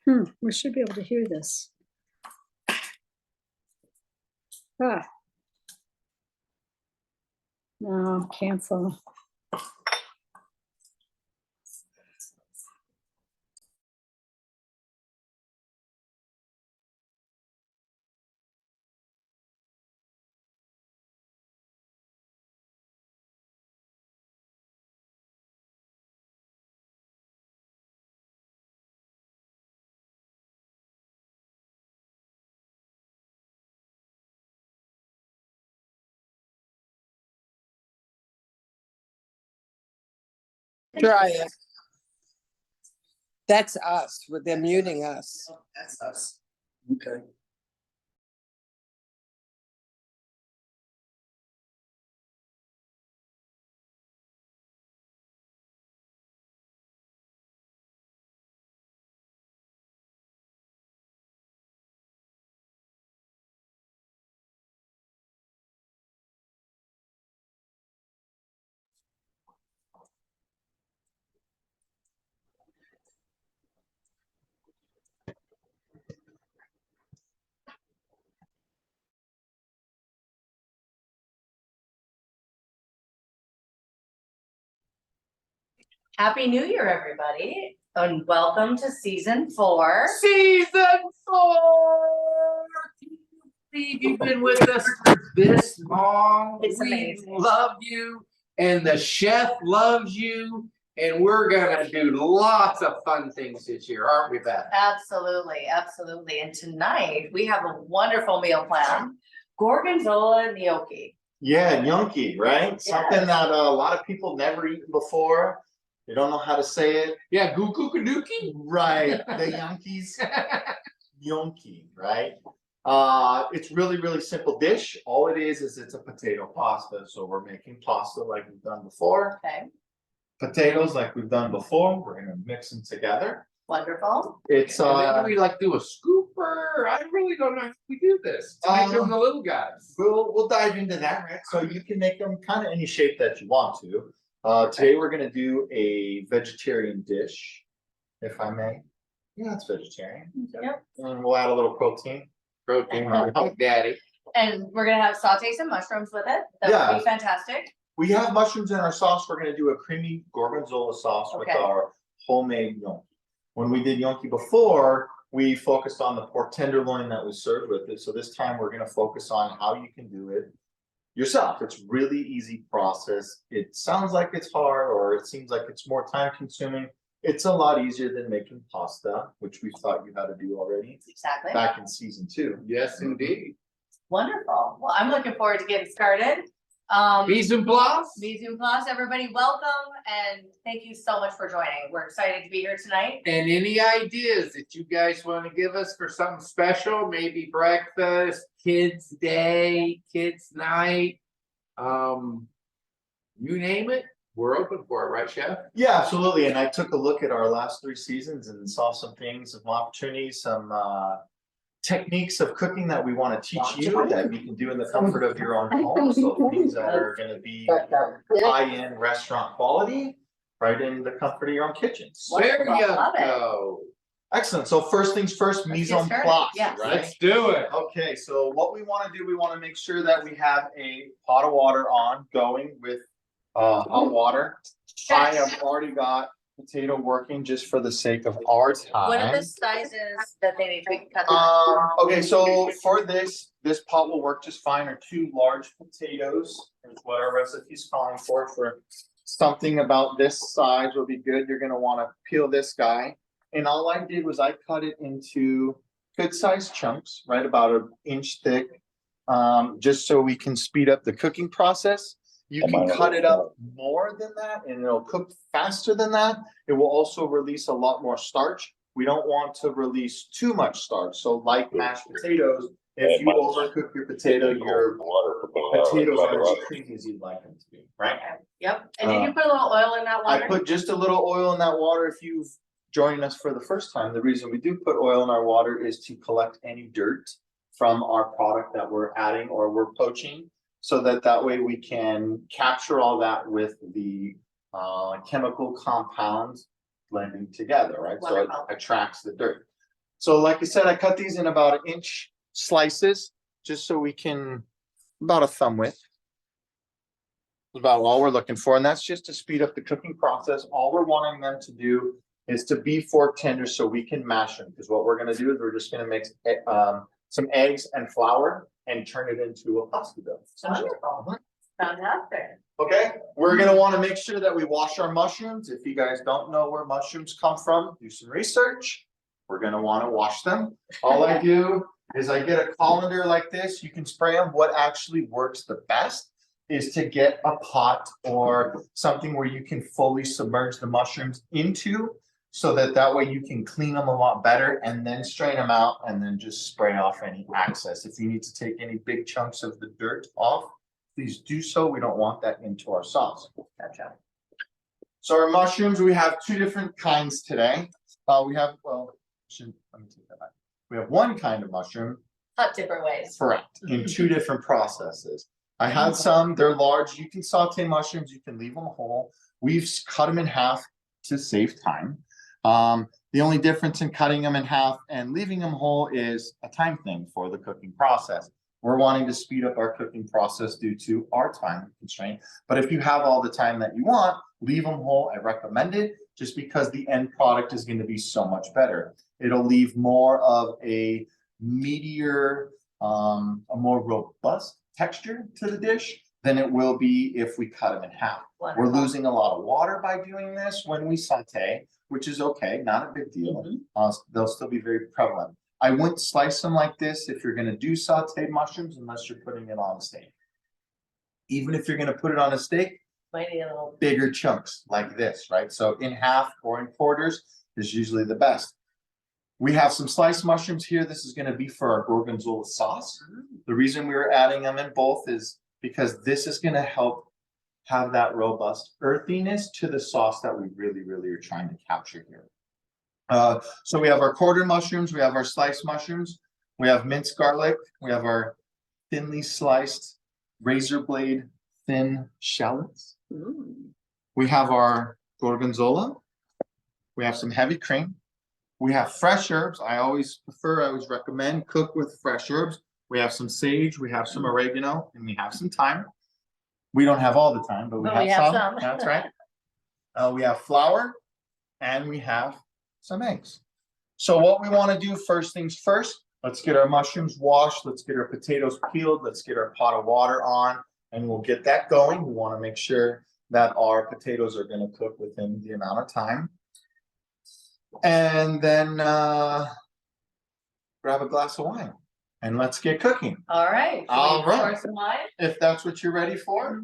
We should be able to hear this. Ah. No, cancel. Try it. That's us with them muting us. That's us. Okay. Happy New Year, everybody, and welcome to season 4. Season 4! Can you believe you've been with us for this long? It's we amazing. love you, and the chef loves you, and we're gonna do lots of fun things this year, aren't we, Beth? Absolutely, absolutely. And tonight we have a wonderful meal plan. Gorgonzola gnocchi. Yeah, gnocchi, right? Something that a lot of people never eaten before. They don't know how to say it. Yeah, goo-goo-goo-dookie. Right, the Yankees. Gnocchi, right? It's really simple dish. All it is it's a potato pasta. So we're making pasta like we've done before. Okay, Potatoes like we've done before. We're gonna mix them together. wonderful. It's And then do we like do a scooper? I really don't know how we do this. Make them the little guys. we'll dive into that, right? So you can make them kind of any shape that you want to. Today we're gonna do a vegetarian dish, if I may. Yeah, it's vegetarian. Yep. And we'll add a little protein. Protein, like daddy. And we're gonna have saute some mushrooms with it. That would Yeah. be fantastic. We have mushrooms in our sauce. We're gonna do a creamy gorgonzola sauce with Okay. our homemade gnocchi. When we did gnocchi before, we focused on the pork tenderloin that was served with it. So this time we're gonna focus on how you can do it yourself. It's really easy process. It sounds like it's hard, or it seems like it's more time consuming. It's a lot easier than making pasta, which we thought you had to do already Exactly. back in season 2. Yes, indeed. Wonderful. Well, I'm looking forward to getting started. Mise en place. Mise en place, everybody, welcome, and thank you so much for joining. We're excited to be here tonight. And any ideas that you guys want to give us for something special, maybe breakfast, kids' day, kids' night, you name it, we're open for it, right, Chef? Yeah, absolutely. And I took a look at our last 3 seasons and saw some things, some opportunities, some techniques of cooking that we want to teach you that you can do in the comfort of your own home. So things that are going to be high-end restaurant quality, right in the comfort of your own kitchens. There you Love it. go. Excellent. So first things first, mise get en started. place, Yes. right? Let's do it. Okay, so what we want to do, we want to make sure that we have a pot of water on going with hot water. I have already got potato working just for the sake of our time. What are the sizes that they need to cut? them? Okay, so for this pot will work just fine, or 2 large potatoes, is what our recipe's calling for something about this size will be good. You're gonna wanna peel this guy. And all I did was I cut it into good sized chunks, right about 1 inch thick. Just so we can speed up the cooking process. You can cut it up more than that and it'll cook faster than that. It will also release a lot more starch. We don't want to release too much starch. So like mashed potatoes, if you overcook your potato, your potatoes aren't as creamy as you'd like them to be, right? Yep, and did you put a little oil in that I water? put just a little oil in that water. If you've joined us for the first time, the reason we do put oil in our water is to collect any dirt from our product that we're adding or we're poaching, so that way we can capture all that with the chemical compounds blending together, right? So it Wonderful. attracts the dirt. So like I said, I cut these in about 1-inch slices, just so we can, about a thumb width. About all we're looking for, and that's just to speed up the cooking process. All we're wanting them to do is to be fork tender so we can mash them, because what we're gonna do is we're just gonna mix some eggs and flour and turn it into a pasta dough. Wonderful. Fantastic. Okay, we're gonna wanna make sure that we wash our mushrooms. If you guys don't know where mushrooms come from, do some research. We're gonna wanna wash them. All I do is I get a colander like this. You can spray them. What actually works the best is to get a pot or something where you can fully submerge the mushrooms into, so that way you can clean them a lot better and then strain them out and then just spray off any excess. If you need to take any big chunks of the dirt off, please do so. We don't want that into our sauce. Gotcha. So our mushrooms, we have 2 different kinds today. Let me take that back. We have 1 kind of mushroom, Cut different ways. correct, in 2 different processes. I had some, they're large. You can saute mushrooms, you can leave them whole. We've cut them in half to save time. The only difference in cutting them in half and leaving them whole is a time thing for the cooking process. We're wanting to speed up our cooking process due to our time constraint. But if you have all the time that you want, leave them whole. I recommend it, just because the end product is going to be so much better. It'll leave more of a meatier, a more robust texture to the dish than it will be if we cut them in half. We're Wonderful. losing a lot of water by doing this when we saute, which is okay, not a big deal. They'll still be very prevalent. I wouldn't slice them like this if you're gonna do sauteed mushrooms unless you're putting it on a steak. Even if you're gonna put it on a steak, Might need a little. bigger chunks like this, right? So in half or in quarters is usually the best. We have some sliced mushrooms here. This is gonna be for our gorgonzola sauce. The reason we were adding them in both is because this is gonna help have that robust earthiness to the sauce that we really, really are trying to capture here. So we have our quarter mushrooms, we have our sliced mushrooms, we have minced garlic, we have our thinly sliced razor blade thin shallots. We have our gorgonzola. We have some heavy cream. We have fresh herbs. I always recommend cook with fresh herbs. We have some sage, we have some oregano, and we have some thyme. We don't have all the time, but we have some. That's right. We have flour and we have some eggs. So what we want to do first things first, let's get our mushrooms washed. Let's get our potatoes peeled. Let's get our pot of water on, and we'll get that going. We want to make sure that our potatoes are going to cook within the amount of time. And then grab a glass of wine and let's get cooking. All right. All right. Pour some wine. If that's what you're ready for.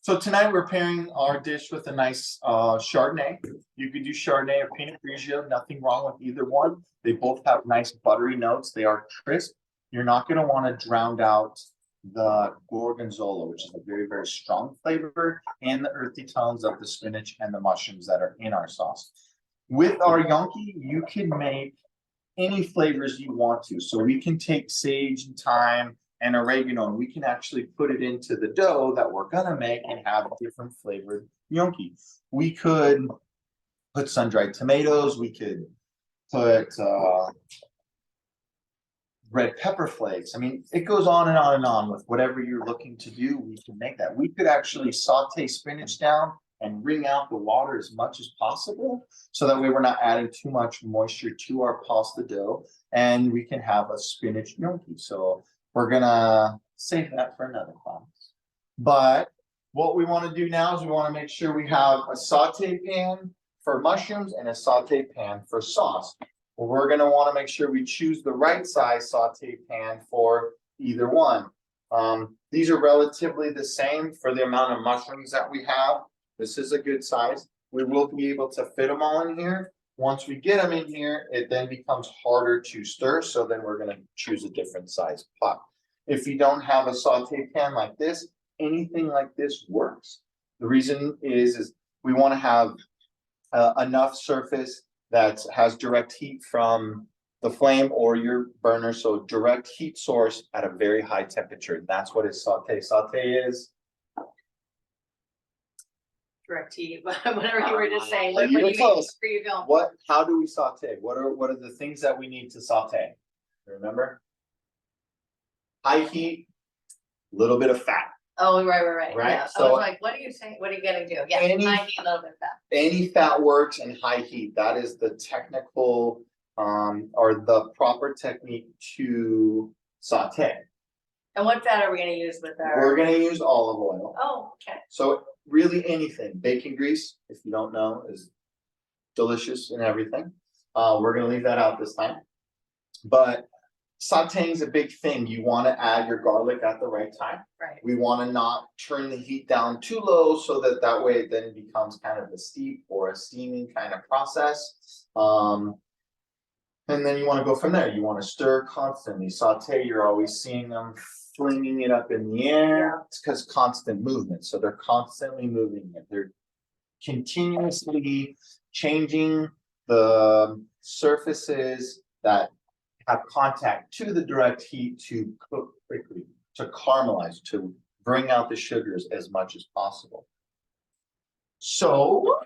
So tonight we're pairing our dish with a nice Chardonnay. You could do Chardonnay or Pinot Grigio, nothing wrong with either one. They both have nice buttery notes. They are crisp. You're not going to want to drown out the gorgonzola, which is a very, very strong flavor, and the earthy tones of the spinach and the mushrooms that are in our sauce. With our gnocchi, you can make any flavors you want to. So we can take sage and thyme and oregano, and we can actually put it into the dough that we're gonna make and have different flavored gnocchi. We could put sun-dried tomatoes. We could put red pepper flakes. I mean, it goes on and on and on with whatever you're looking to do. We can make that. We could actually saute spinach down and wring out the water as much as possible, so that way we're not adding too much moisture to our pasta dough, and we can have a spinach gnocchi. So we're gonna save that for another class. But what we want to do now is we want to make sure we have a saute pan for mushrooms and a saute pan for sauce. Well, we're gonna want to make sure we choose the right size saute pan for either one. These are relatively the same for the amount of mushrooms that we have. This is a good size. We will be able to fit them all in here. Once we get them in here, it then becomes harder to stir. So then we're going to choose a different size pot. If you don't have a saute pan like this, anything like this works. The reason is we want to have enough surface that has direct heat from the flame or your burner. So direct heat source at a very high temperature. That's what a saute. Saute is direct heat, but whatever you were just saying, You what were do you, close. where you going? How do we saute? What are the things that we need to saute? Remember? High heat, little bit of fat. Oh, right, Right, yeah, I so- was like, what are you saying, what are you gonna do? Yeah, Any- I need a little bit of that. Any fat works in high heat. That is the technical, or the proper technique to saute. And what fat are we gonna use with We're our? gonna use olive oil. Oh, okay, So really anything, bacon grease, if you don't know, is delicious and everything. We're gonna leave that out this time. But sauteing is a big thing. You wanna add your garlic at the right time. right, We wanna not turn the heat down too low so that way it then becomes kind of a steep or a steaming kind of process. And then you wanna go from there. You wanna stir constantly, saute, you're always seeing them flinging it up in the air. It's because constant movement, so they're constantly moving it. They're continuously changing the surfaces that have contact to the direct heat to cook quickly, to caramelize, to bring out the sugars as much as possible. So,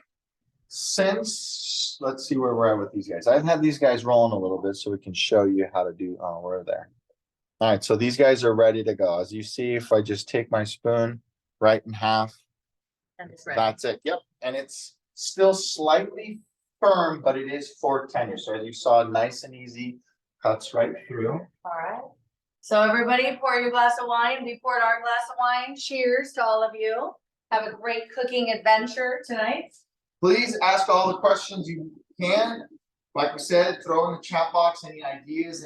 let's see where we're at with these guys. I've had these guys rolling a little bit so we can show you how to do, we're there. All right, so these guys are ready to go. As you see, if I just take my spoon, right in half, and it's ready. that's it, yep, and it's still slightly firm, but it is fork tender, so as you saw, nice and easy, cuts right through. Alright, so everybody pour your glass of wine, we poured our glass of wine, cheers to all of you. Have a great cooking adventure tonight. Please ask all the questions you can. Like we said, throw in the chat box any ideas,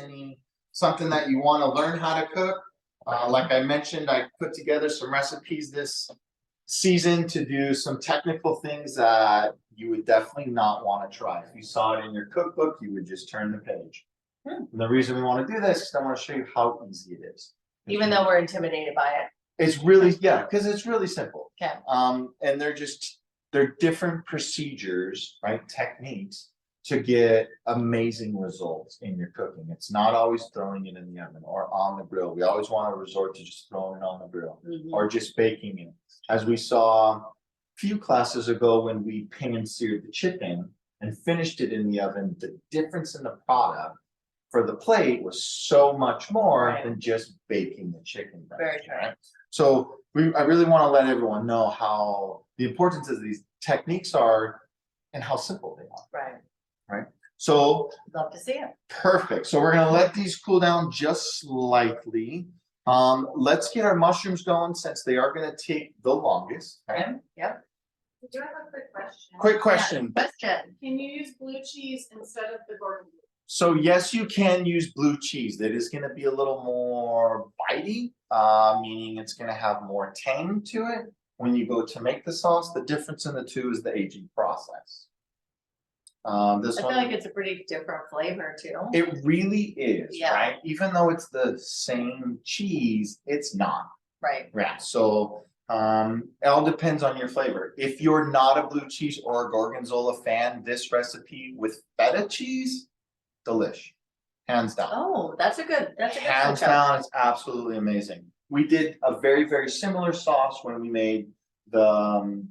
something that you want to learn how to cook. Like I mentioned, I put together some recipes this season to do some technical things that you would definitely not want to try. If you saw it in your cookbook, you would just turn the page. And the reason we want to do this is I want to show you how easy it is. Even though we're intimidated by it. It's really, yeah, because it's really simple. Okay. And they're different procedures, right? Techniques to get amazing results in your cooking. It's not always throwing it in the oven or on the grill. We always want to resort to just throwing it on the grill or just baking it. As we saw a few classes ago when we pan seared the chicken and finished it in the oven, the difference in the product for the plate was so much more Right. than just baking the chicken breast, Very true. right? So I really want to let everyone know how the importance of these techniques are and how simple they are. Right, So love to see it. perfect. So we're gonna let these cool down just slightly. Let's get our mushrooms going since they are gonna take the longest. Okay? Yep. I do have a quick question. Quick question. Question. Can you use blue cheese instead of the gorgonzola? So yes, you can use blue cheese. That is gonna be a little more bitey, meaning it's gonna have more tang to it when you go to make the sauce. The difference in the two is the aging process. This I feel one, like it's a pretty different flavor too. it really is, Yeah. right? Even though it's the same cheese, it's not. Right, Yeah, so it all depends on your flavor. If you're not a blue cheese or a gorgonzola fan, this recipe with feta cheese, delish, hands down. oh, that's a good Hands switch up. down, it's absolutely amazing. We did a very, very similar sauce when we made the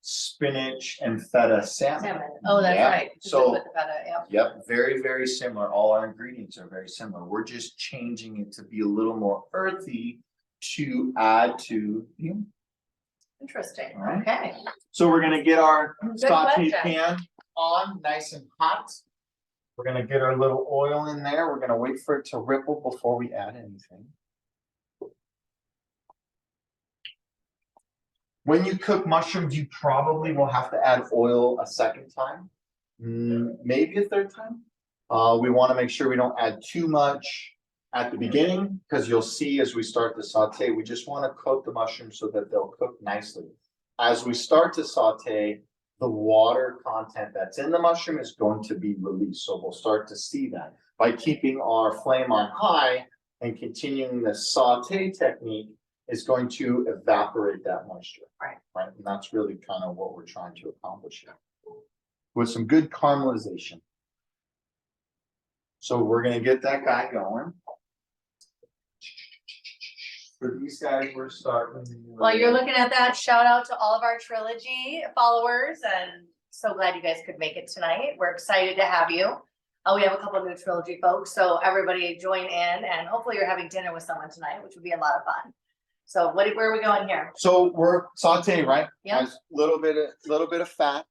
spinach and feta salmon. Salmon, oh, that's Yeah, right. 'cause we so- put the feta, yep. Yep, very, very similar. All our ingredients are very similar. We're just changing it to be a little more earthy to add to, Interesting, Alright. okay. So we're gonna get our Good saute question. pan on, nice and hot. We're gonna get our little oil in there. We're gonna wait for it to ripple before we add anything. When you cook mushrooms, you probably will have to add oil a second time, maybe a third time. We wanna make sure we don't add too much at the beginning, because you'll see as we start to saute, we just wanna coat the mushrooms so that they'll cook nicely. As we start to saute, the water content that's in the mushroom is going to be released, so we'll start to see that. By keeping our flame on high and continuing the saute technique, is going to evaporate that moisture. Right. Right, and that's really kind of what we're trying to accomplish here. With some good caramelization. So we're gonna get that guy going. For these guys, we're starting. While you're looking at that, shout out to all of our trilogy followers and so glad you guys could make it tonight. We're excited to have you. We have a couple of new trilogy folks, so everybody join in and hopefully you're having dinner with someone tonight, which would be a lot of fun. So where are we going here? So we're saute, right? Yeah. Has little bit of fat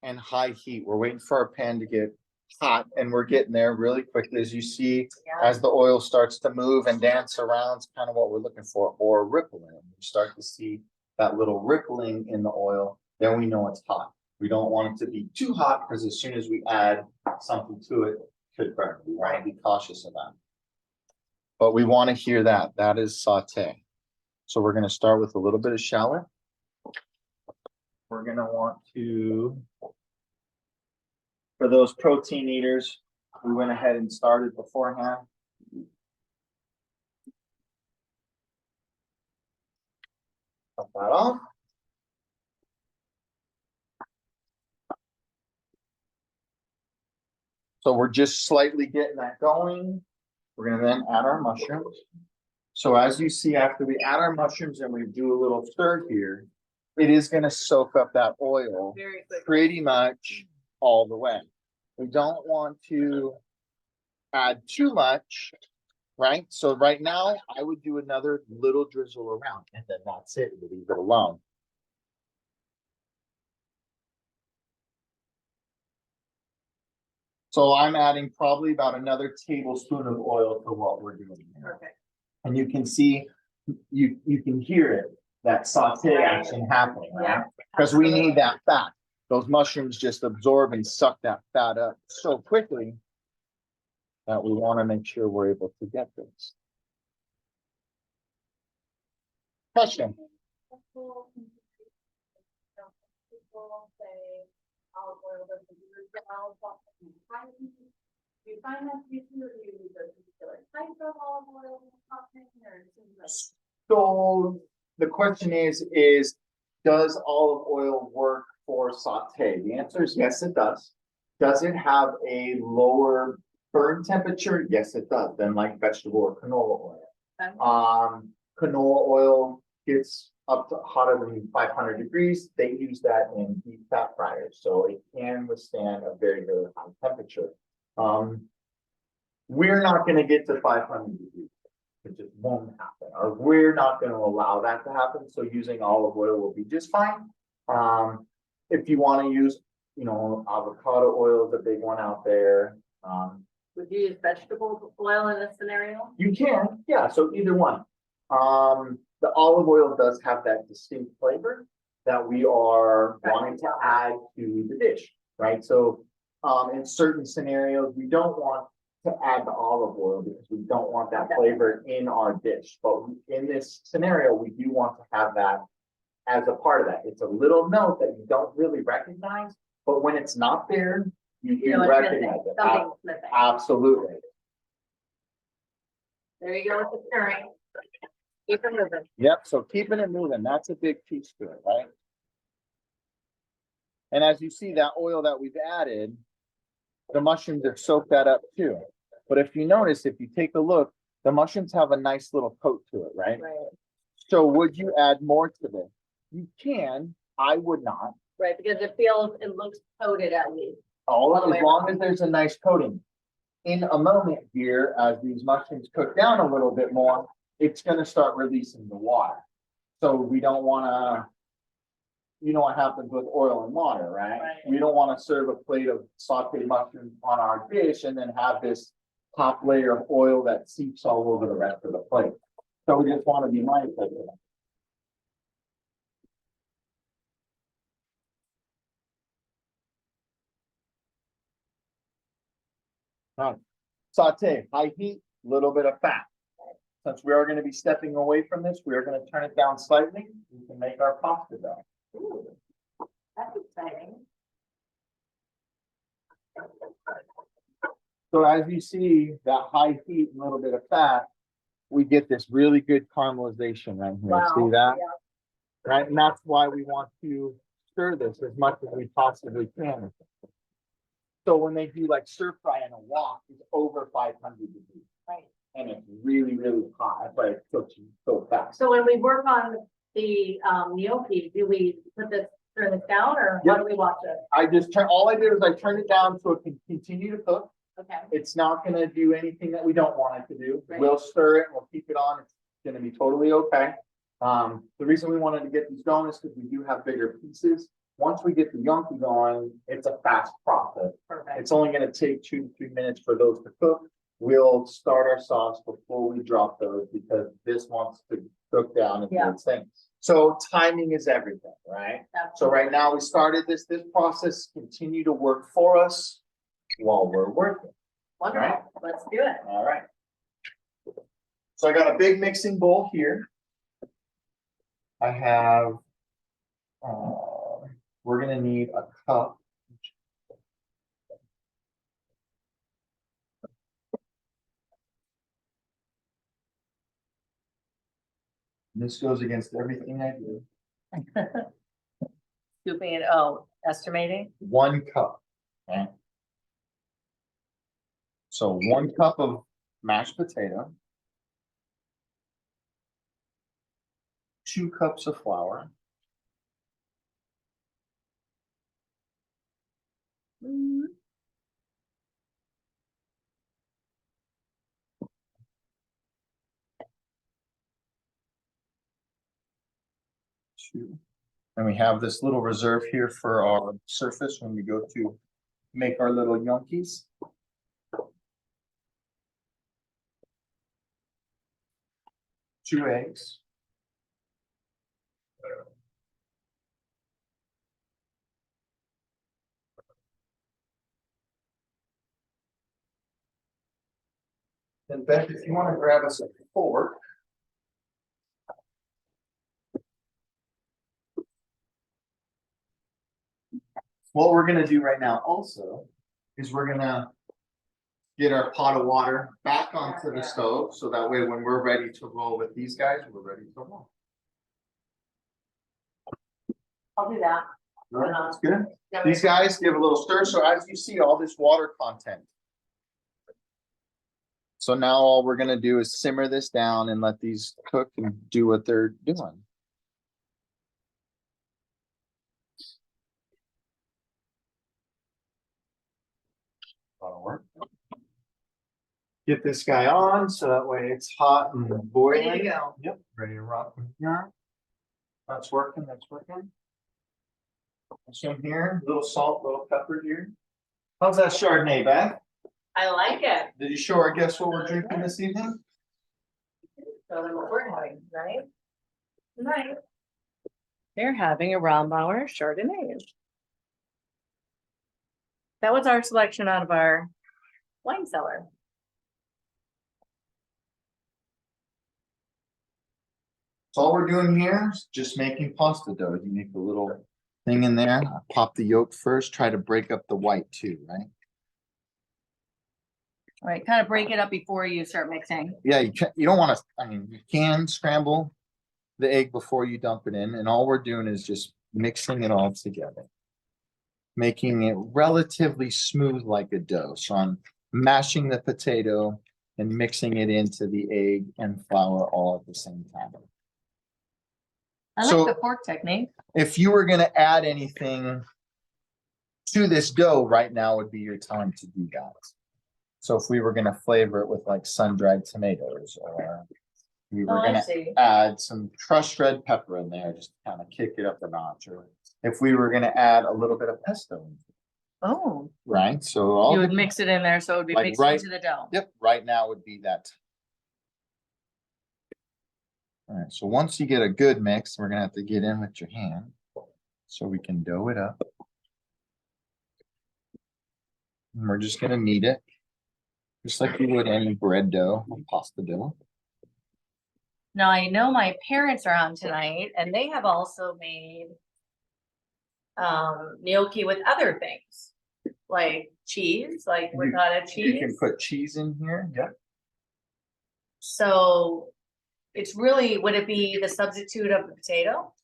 and high heat. We're waiting for our pan to get hot and we're getting there really quickly. As you see, Yeah. as the oil starts to move and dance around, it's kind of what we're looking for, or rippling. You start to see that little rippling in the oil, then we know it's hot. We don't want it to be too hot because as soon as we add something to it, it could burn. We want to be cautious of that. But we want to hear that. That is saute. So we're going to start with a little bit of shallot. We're going to want to, for those protein eaters, we went ahead and started beforehand. Cut that off. So we're just slightly getting that going. We're gonna then add our mushrooms. So as you see, after we add our mushrooms and we do a little stir here, it is gonna soak up that oil Very quick. pretty much all the way. We don't want to add too much, right? So right now, I would do another little drizzle around and then that's it, leave it alone. So I'm adding probably about another tablespoon of oil to what we're doing here. Perfect. And you can see, you can hear it, that saute action happening, right? Yeah. Because we need that fat. Those mushrooms just absorb and suck that fat up so quickly that we want to make sure we're able to get this. Question. People say olive oil doesn't do the olive oil. Do you find that you do use a particular type of olive oil in something or is it So the question is does olive oil work for saute? The answer is yes, it does. Does it have a lower burn temperature? Yes, it does, than like vegetable or canola oil. Okay. Canola oil gets up to hotter than 500 degrees. They use that in deep fat fryers, so it can withstand a very, very high temperature. We're not going to get to 500 degrees. It just won't happen, or we're not going to allow that to happen. So using olive oil will be just fine. If you want to use, avocado oil is a big one out there. Would you use vegetable oil in this scenario? You can, yeah, so either one. The olive oil does have that distinct flavor that we are wanting to add to the dish, right? So, in certain scenarios, we don't want to add the olive oil because we don't want that flavor in our dish. But in this scenario, we do want to have that as a part of that. It's a little note that you don't really recognize, but when it's not there, you do It's recognize missing. it. Something's missing. Absolutely. There you go with the stirring. Keep it moving. Yep, so keeping it moving, that's a big piece to it, right? And as you see, that oil that we've added, the mushrooms have soaked that up too. But if you notice, if you take a look, the mushrooms have a nice little coat to it, right? Right. So would you add more to this? You can, I would not. Right, because it looks coated at least. All the way as long as there's a nice coating. In a moment here, as these mushrooms cook down a little bit more, it's gonna start releasing the water. So we don't wanna, you know what happens with oil and water, right? Right. We don't wanna serve a plate of sauteed mushrooms on our dish and then have this top layer of oil that seeps all over the rest of the plate. So we just wanna be mindful of that. Now, saute, high heat, little bit of fat. Since we are going to be stepping away from this, we are going to turn it down slightly. We can make our pasta dough. Ooh, that's exciting. So as you see, that high heat and a little bit of fat, we get this really good caramelization right here. Wow. See that? Yeah. Right, and that's why we want to stir this as much as we possibly can. So when they do like stir fry in a wok, it's over 500 degrees. Right. and it's really, really hot, but it cooks so fast. So when we work on the gnocchi, do we put this, turn this down, or how do we watch it? All I did was I turned it down so it can continue to cook. Okay, It's not gonna do anything that we don't want it to do. Right. We'll stir it, we'll keep it on, it's gonna be totally okay. The reason we wanted to get these going is because we do have bigger pieces. Once we get the gnocchi going, it's a fast process. perfect. It's only gonna take 2 to 3 minutes for those to cook. We'll start our sauce before we drop those because this wants to cook down and do Yeah. its thing. So timing is everything, right? So right now we started this process, continue to work for us while we're working. Wonderful, let's do it. All right. So I got a big mixing bowl here. I have, we're gonna need a cup. This goes against everything I do. Scooping it, oh, estimating? 1 cup. Okay. So 1 cup of mashed potato. 2 cups of flour. Two. And we have this little reserve here for our surface when we go to make our little gnocchis. 2 eggs. And Beth, if you want to grab us a fork. What we're gonna do right now also is we're gonna get our pot of water back onto the stove, so that way when we're ready to roll with these guys, we're ready to roll. I'll do that. That's good. These guys give a little stir, so as you see all this water content. So now all we're gonna do is simmer this down and let these cook and do what they're doing. That'll work. Get this guy on, so that way it's hot and boiling. Ready to go. Yep, ready to rock from here. That's working, that's working. Some here, little salt, little pepper here. How's that Chardonnay, Beth? I like it. Did you show our guests what we're drinking this evening? So then what we're having, right? Nice. They're having a Rombauer Chardonnay. That was our selection out of our wine cellar. So all we're doing here is just making pasta dough. You make a little thing in there, pop the yolk first, try to break up the white too, right? All right, kind of break it up before you start mixing. Yeah, you don't want to, I mean, you can scramble the egg before you dump it in, and all we're doing is just mixing it all together. Making it relatively smooth like a dough. So I'm mashing the potato and mixing it into the egg and flour all at the same time. I So- like the fork technique. If you were gonna add anything to this dough, right now would be your time to do that. So if we were gonna flavor it with like sun-dried tomatoes, or we were Oh, I gonna see. add some crushed red pepper in there, just kind of kick it up a notch, or if we were gonna add a little bit of pesto, Oh, right? So all you would mix it in there so it would be Like mixed right- into the dough. Yep, right now would be that. All right, so once you get a good mix, we're gonna have to get in with your hand so we can dough it up. And we're just gonna knead it, just like you would any bread dough, or pasta dough. Now, I know my parents are on tonight and they have also made gnocchi with other things, like cheese, like You- ricotta You can cheese. put cheese in here, yeah. So it's really, would it be the substitute of the potato?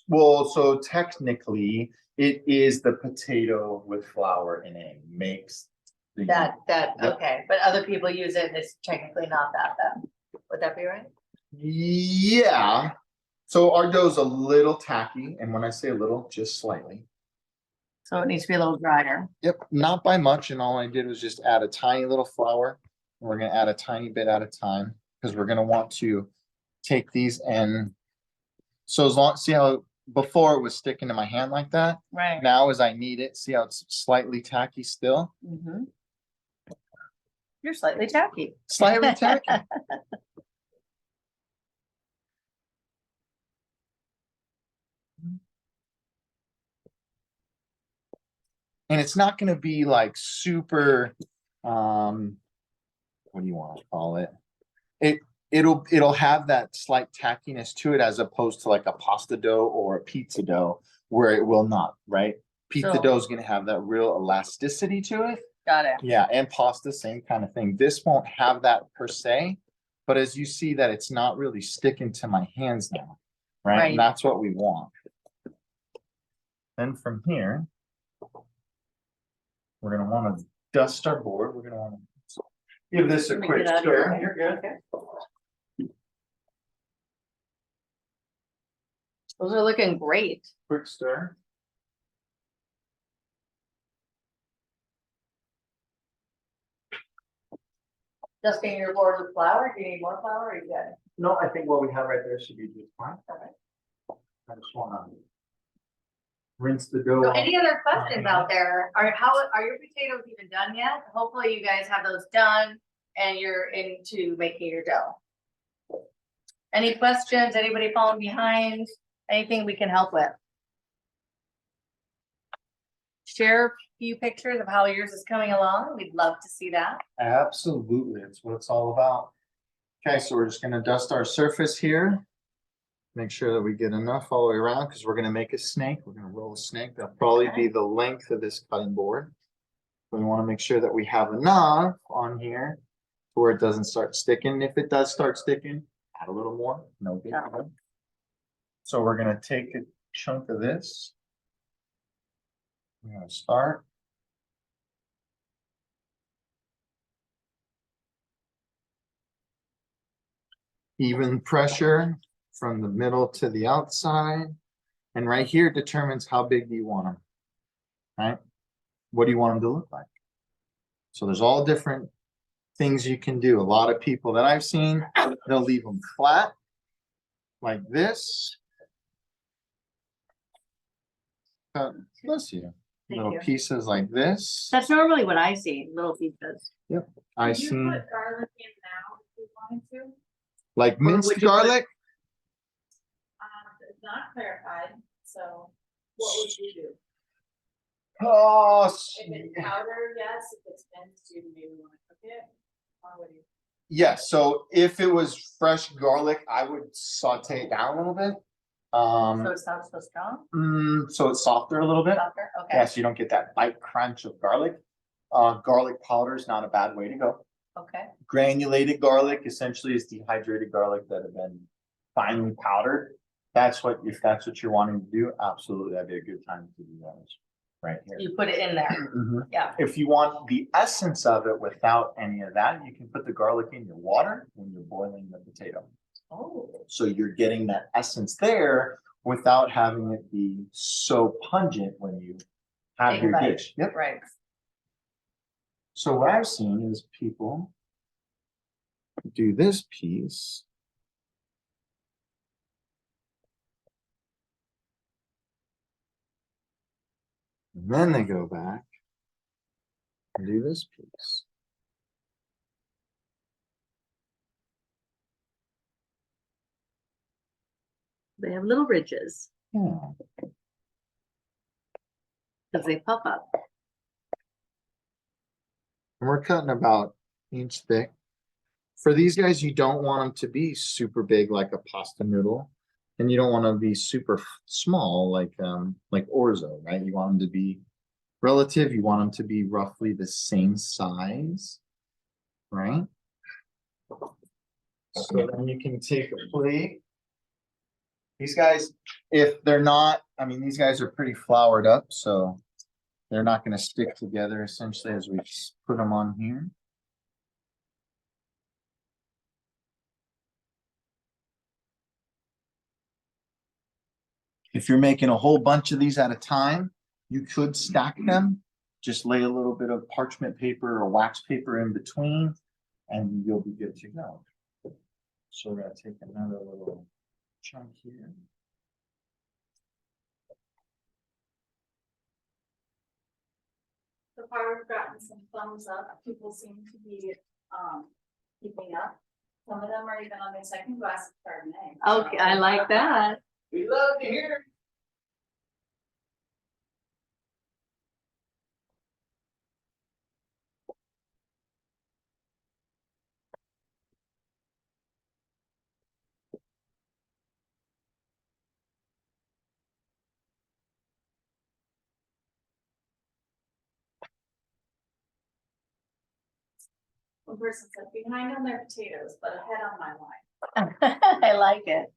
Well, so technically, it is the potato with flour and egg makes big. That, Yep. okay, but other people use it and it's technically not that then. Would that be right? Yeah, so our dough's a little tacky, and when I say a little, just slightly. So it needs to be a little drier. Yep, not by much, and all I did was just add a tiny little flour. We're gonna add a tiny bit at a time, because we're gonna want to take these and. So as long, see how before it was sticking to my hand like that? Right. Now as I knead it, see how it's slightly tacky still? Mhm. You're slightly tacky. Slightly tacky. And it's not gonna be like super, what do you wanna call it? It'll have that slight tackiness to it as opposed to like a pasta dough or a pizza dough where it will not, right? Pizza So- dough is gonna have that real elasticity to it. Got it. Yeah, and pasta, same kind of thing. This won't have that per se, but as you see that it's not really sticking to my hands now, right? Right. And that's what we want. Then from here, we're gonna wanna dust our board. We're gonna wanna give this a Let me quick get out of here. stir. You're good. Okay. Those are looking great. Quick stir. Just getting your board with flour, do you need more flour or you good? No, I think what we have right there should be just fine. Okay. I just wanna rinse the dough. So off. any other questions out there? Are your potatoes even done yet? Hopefully you guys have those done and you're into making your dough. Any questions? Anybody falling behind? Anything we can help with? Share a few pictures of how yours is coming along. We'd love to see that. Absolutely, that's what it's all about. Okay, so we're just gonna dust our surface here. Make sure that we get enough all the way around, because we're gonna make a snake. We're gonna roll a snake. That'll probably be the length of this cutting board. We wanna make sure that we have enough on here where it doesn't start sticking. If it does start sticking, add a little more, no big deal. So we're gonna take a chunk of this. We're gonna start. Even pressure from the middle to the outside. And right here determines how big do you want them, right? What do you want them to look like? So there's all different things you can do. A lot of people that I've seen, they'll leave them flat like this. Bless you. Thank Little you. pieces like this. That's normally what I see, little pizzas. I Could you see put garlic in now if you wanted to? like Or minced would you put- garlic. It's not clarified, so what would you do? Oh, If it's powder, yes, if it's minced, you maybe want to cook it, or what do you? yes, so if it was fresh garlic, I would saute it down a little bit. So it sounds so strong, So it's softer a little bit. softer, okay, Yes, you don't get that bite crunch of garlic. Garlic powder is not a bad way to go. okay. Granulated garlic essentially is dehydrated garlic that have been finely powdered. That's what, if that's what you're wanting to do, absolutely, that'd be a good time to do that right here. You put it in there, Mhm. yeah. If you want the essence of it without any of that, you can put the garlic in your water when you're boiling the potato. Oh, So you're getting that essence there without having it be so pungent when you have Take a your bite. dish. Yep. right. So what I've seen is people do this piece. And then they go back and do this piece. They have little ridges Yeah. because they puff up. And we're cutting about inch thick. For these guys, you don't want them to be super big like a pasta noodle. And you don't want to be super small like orzo, right? You want them to be relative. You want them to be roughly the same size, right? So then you can take a plate. These guys, if they're not, I mean, these guys are pretty floured up, so They're not gonna stick together essentially as we just put them on here. If you're making a whole bunch of these at a time, you could stack them. Just lay a little bit of parchment paper or wax paper in between and you'll be good to go. So we're gonna take another little chunk here. So far, we've gotten some thumbs up. People seem to be, keeping up. Some of them are even on their second glass of Chardonnay. Okay, I like that. We love to hear it. One person said behind on their potatoes, but ahead on my line. I like it.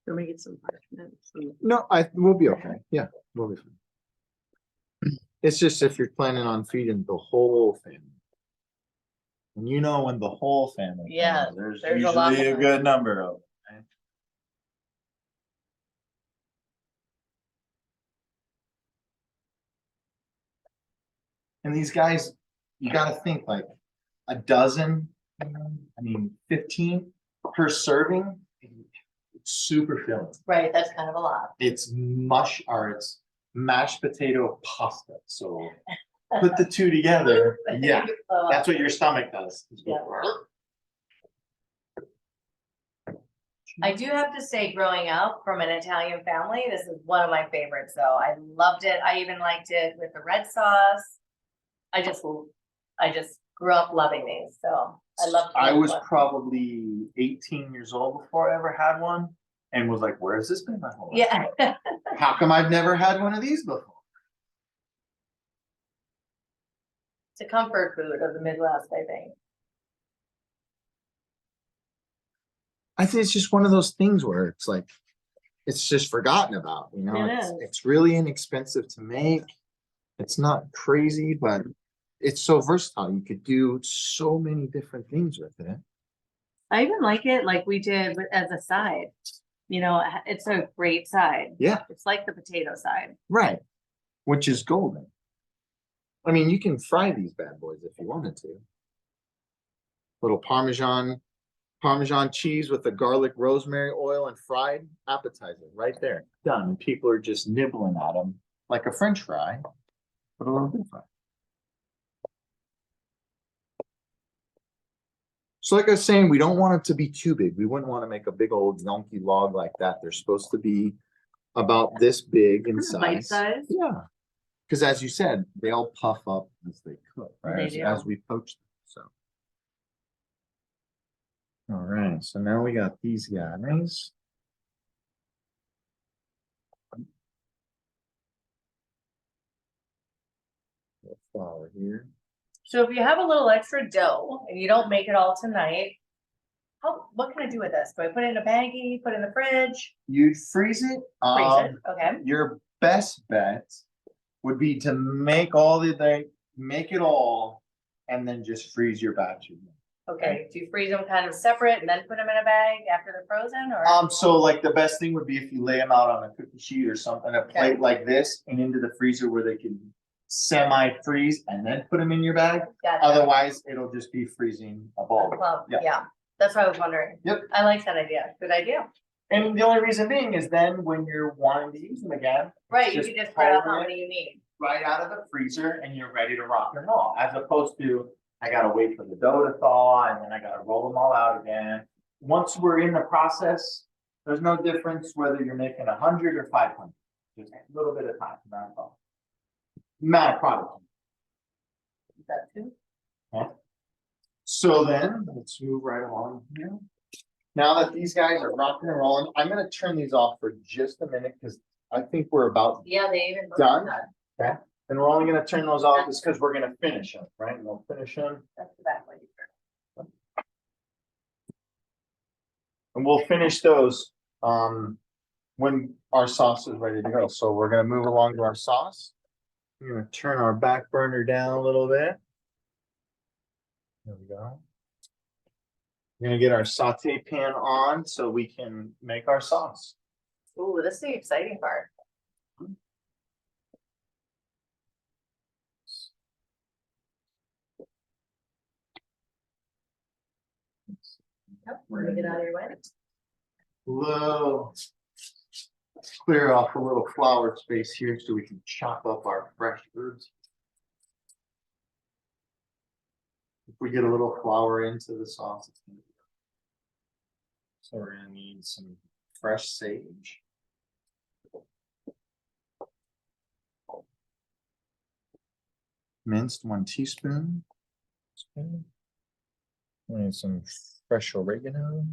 Let me get some parchment. No, we'll be okay. Yeah, we'll be fine. It's just if you're planning on feeding the whole family. And you know, when the whole family. Yeah, comes, there's there's a lot usually a more. good number of them. right? And these guys, you gotta think like a dozen, I mean, 15 per serving. It's super filling. Right, that's kind of a lot. It's mush or it's mashed potato pasta. So put the two together. Yeah, that's what your stomach does. Yeah. I do have to say, growing up from an Italian family, this is one of my favorites, though. I loved it. I even liked it with the red sauce. I just grew up loving these, so I love. I was probably 18 years old before I ever had one and was like, where has this been my whole life? Yeah. How come I've never had one of these before? It's a comfort food of the Midwest, I think. I think it's just one of those things where it's like, it's just forgotten about, you know, It it's, is. it's really inexpensive to make. It's not crazy, but it's so versatile. You could do so many different things with it. I even like it like we did as a side. You know, it's a great side. Yeah, It's like the potato side. right. Which is golden. I mean, you can fry these bad boys if you wanted to. Little Parmesan cheese with the garlic, rosemary oil and fried appetizer right there. Done. And people are just nibbling at them like a French fry, but a little bit fried. So like I was saying, we don't want it to be too big. We wouldn't want to make a big old donkey log like that. They're supposed to be about this big in Bite size. size. Yeah. Because as you said, they all puff up as they cook, right? They As- do. As we poach them, so. All right, so now we got these guys. Flour here. So if you have a little extra dough and you don't make it all tonight, what can I do with this? Do I put it in a baggie, put it in the fridge, You'd freeze it. freeze it? Okay. Your best bet would be to make make it all, and then just freeze your batch. Okay. Do you freeze them kind of separate and then put them in a bag after they're frozen, or? So like the best thing would be if you lay them out on a cookie sheet or something, a plate like this, and into the freezer where they can semi-freeze and then put them in your bag. Gotcha. Otherwise, it'll just be freezing a ball. Well, Yeah. yeah, that's what I was wondering. Yep. I like that idea. Good idea. And the only reason being is then when you're wanting to use them again, Right, you Just can just spread out pull how it. many you need. right out of the freezer and you're ready to rock and roll, as opposed to, I gotta wait for the dough to thaw and then I gotta roll them all out again. Once we're in the process, there's no difference whether you're making 100 or 500, just a little bit of time, that's all. Amount of product. Is that too? So then, let's move right along here. Now that these guys are rocking and rolling, I'm gonna turn these off for just a minute, because I think we're about Yeah, they even. look done. good. Okay. And we're only gonna turn those off is because we're gonna finish them, right? We'll finish them. That's the back way. And we'll finish those, when our sauce is ready to go. So we're gonna move along to our sauce. We're gonna turn our back burner down a little bit. There we go. We're gonna get our saute pan on so we can make our sauce. Ooh, this is the exciting part. Yep, we're gonna get out of your way. Little, clear off a little flour space here so we can chop up our fresh herbs. If we get a little flour into the sauce, it's gonna be good. So we're gonna need some fresh sage. Minced 1 teaspoon. We need some fresh oregano.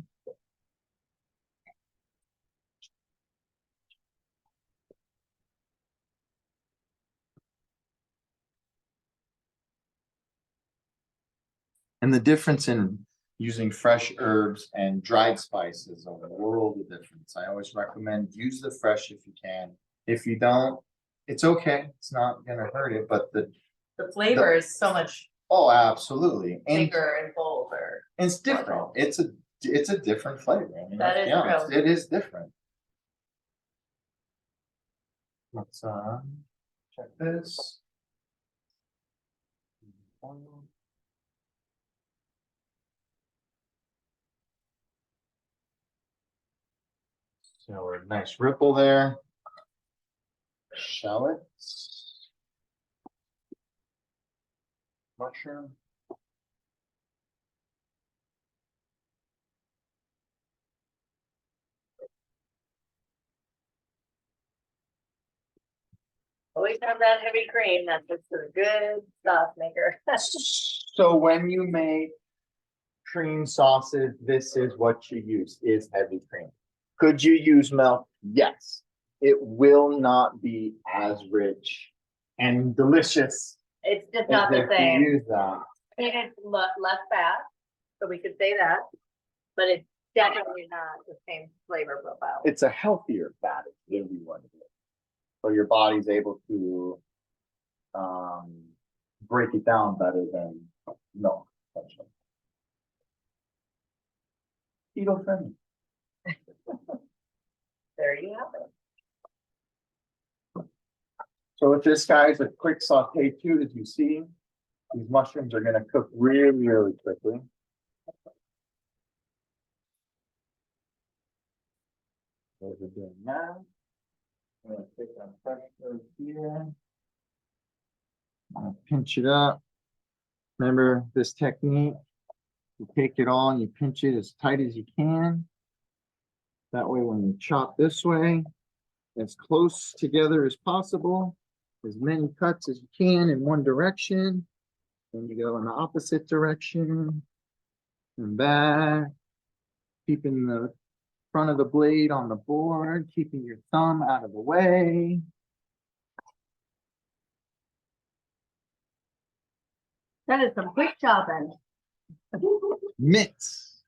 And the difference in using fresh herbs and dried spices are a world of difference. I always recommend use the fresh if you can. If you don't, it's okay. It's not gonna hurt it, but The flavor is so much oh, absolutely. And bigger and bolder. it's different. It's a different flavor. I mean, That let's be is honest, true. it is different. Let's check this. So a nice ripple there. Shallots. Mushroom. Always have that heavy cream, that's just a good sauce maker. So when you make cream sauces, this is what you use, is heavy cream. Could you use milk? Yes. It will not be as rich and delicious It's just as not the if you same. use that. I mean, it's less fat, so we could say that, but it's definitely not the same flavor profile. It's a healthier fat, if you want to do it. So your body's able to break it down better than milk. Essentially. Keto friendly. There you have it. So with this, guys, a quick saute too, as you see, these mushrooms are gonna cook really, really quickly. What we're doing now. I'm gonna take our fresh herb here. I'm gonna pinch it up. Remember this technique? You take it all and you pinch it as tight as you can. That way, when you chop this way, as close together as possible, as many cuts as you can in one direction. Then you go in the opposite direction and back, keeping the front of the blade on the board, keeping your thumb out of the way. That is some quick chopping. Mix.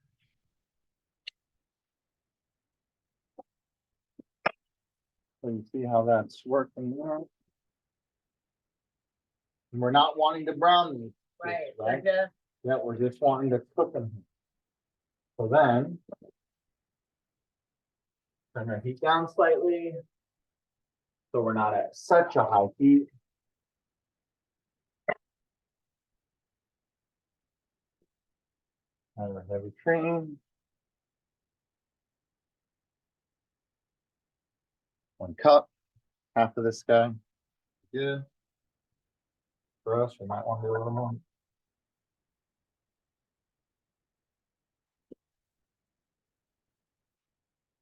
So you see how that's working there. And we're not wanting to brown these, Right. right? we're just- Yeah, we're just wanting to cook them. So then, turn our heat down slightly. So we're not at such a high heat. Add our heavy cream. 1 cup, half of this guy. Good. For us, we might want to do a little more.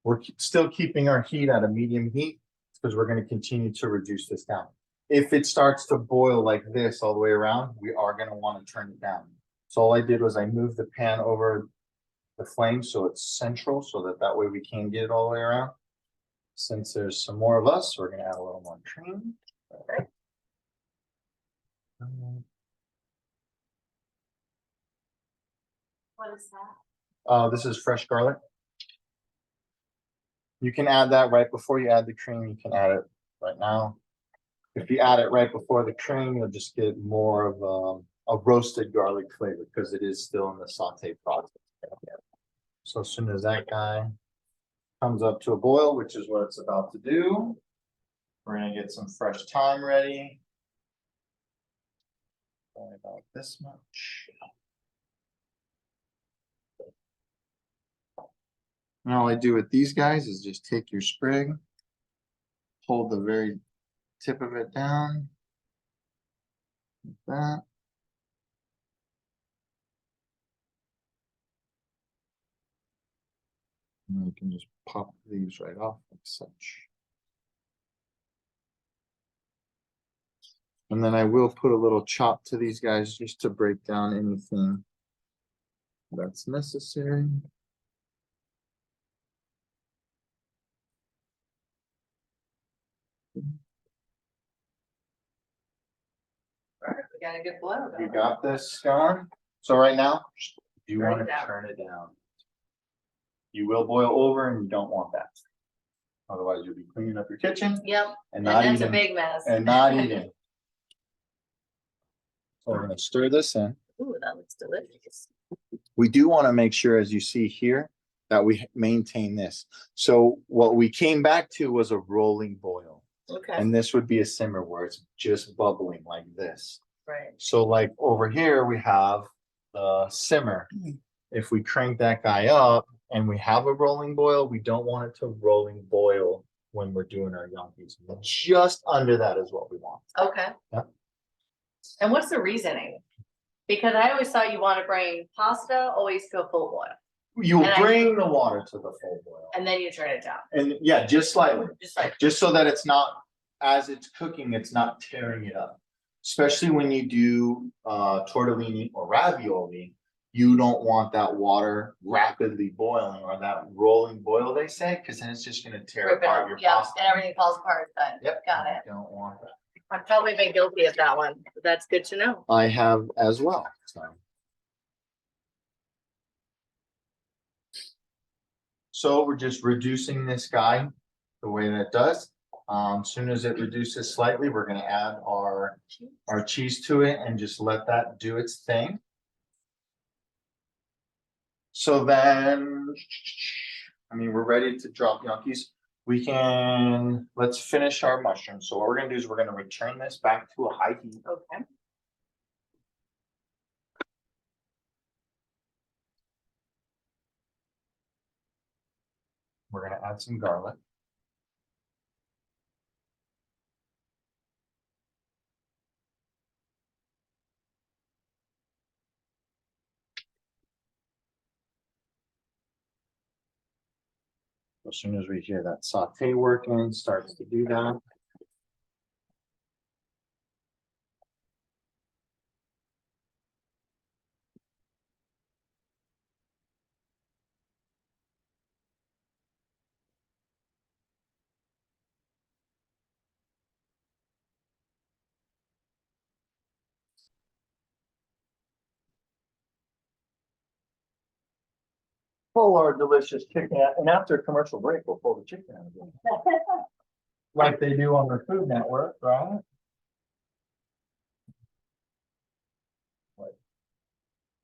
We're still keeping our heat at a medium heat because we're going to continue to reduce this down. If it starts to boil like this all the way around, we are going to want to turn it down. So all I did was I moved the pan over the flame so it's central so that way we can get it all the way around. Since there's some more of us, we're going to add a little more cream. Okay. What is that? This is fresh garlic. You can add that right before you add the cream. You can add it right now. If you add it right before the cream, you'll just get more of a roasted garlic flavor because it is still in the saute process. So as soon as that guy comes up to a boil, which is what it's about to do, we're gonna get some fresh thyme ready. Only about this much. And all I do with these guys is just take your sprig, hold the very tip of it down. Like that. And then you can just pop these right off like such. And then I will put a little chop to these guys just to break down anything that's necessary. Alright, we got a good boil. You going. got this going? So right now, you Turn want it to down. turn it down. You will boil over and you don't want that. Otherwise you'll be cleaning up your kitchen Yep, and and not that's a eating, big mess. and not eating. So we're gonna stir this in. Ooh, that looks delicious. We do want to make sure, as you see here, that we maintain this. So what we came back to was a rolling boil. Okay, And this would be a simmer where it's just bubbling like this. right. So like over here, we have the simmer. If we crank that guy up and we have a rolling boil, we don't want it to rolling boil when we're doing our gnocchis. Just under that is what we want. Okay. Yeah. And what's the reasoning? Because I always thought you want to bring pasta always to a full boil, You'll And I- bring the water to the full boil. and then you turn it down, And yeah, just slightly. just like, Just so that it's not, as it's cooking, it's not tearing it up. Especially when you do tortellini or ravioli, you don't want that water rapidly boiling or that rolling boil, they say, because then it's just gonna tear rip it apart up, your yeah, pasta. and everything falls apart then. Yep. Got it. you Don't want that. I've probably been guilty of that one, but that's good to know. I have as well, so. So we're just reducing this guy the way that it does. Soon as it reduces slightly, we're gonna add our cheese to it and just let that do its thing. So then, I mean, we're ready to drop gnocchis. Let's finish our mushrooms. So what we're gonna do is we're gonna return this back to a high heat. Okay. We're gonna add some garlic. As soon as we hear that saute working, starts to do that. Pull our delicious chicken out, and after a commercial break, we'll pull the chicken out again. Like they do on the Food Network, right?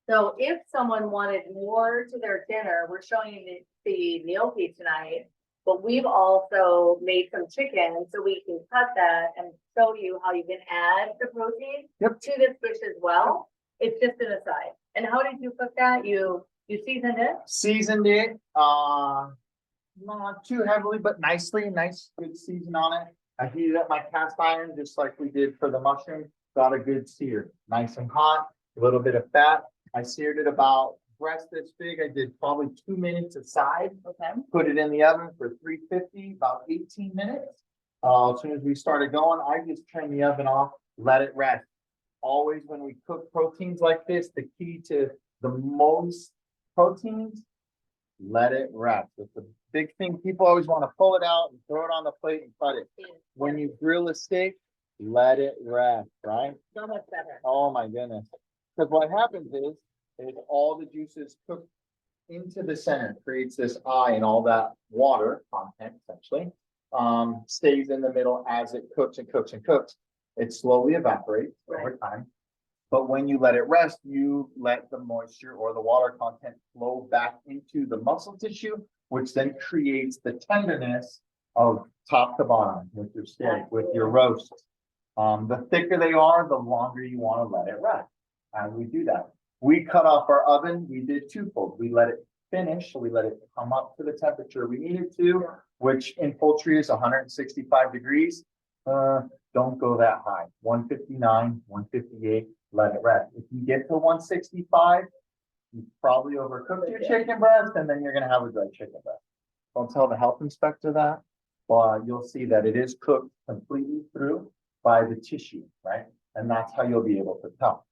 So if someone wanted more to their dinner, we're showing you the gnocchi tonight. But we've also made some chicken, so we can cut that and show you how you can add the protein Yep. to this dish as well. It's just an aside. And how did you cook that? You seasoned it? Seasoned it, not too heavily, but nicely, nice, good season on it. I heated up my cast iron just like we did for the mushroom. Got a good sear, nice and hot, a little bit of fat. I seared it about breast this big. I did probably 2 minutes aside. Okay. Put it in the oven for 350, about 18 minutes. As soon as we started going, I just turned the oven off, let it rest. Always when we cook proteins like this, the key to the most proteins, let it rest. It's a big thing. People always want to pull it out and throw it on the plate and cut it. When you grill a steak, let it rest, right? So much better. Oh my goodness. Because what happens is all the juices cook into the center, creates this eye, and all that water content essentially stays in the middle as it cooks and cooks and cooks. It slowly evaporates over time. But when you let it rest, you let the moisture or the water content flow back into the muscle tissue, which then creates the tenderness of top to bottom with your steak, with your roast. The thicker they are, the longer you want to let it rest. And we do that. We cut off our oven. We did twofold. We let it finish. So we let it come up to the temperature we needed to, which in poultry is 165 degrees. Don't go that high. 159, 158, let it rest. If you get to 165, you probably overcooked your chicken breast, and then you're gonna have a dry chicken breast. Don't tell the health inspector that, but you'll see that it is cooked completely through by the tissue, right? And that's how you'll be able to tell.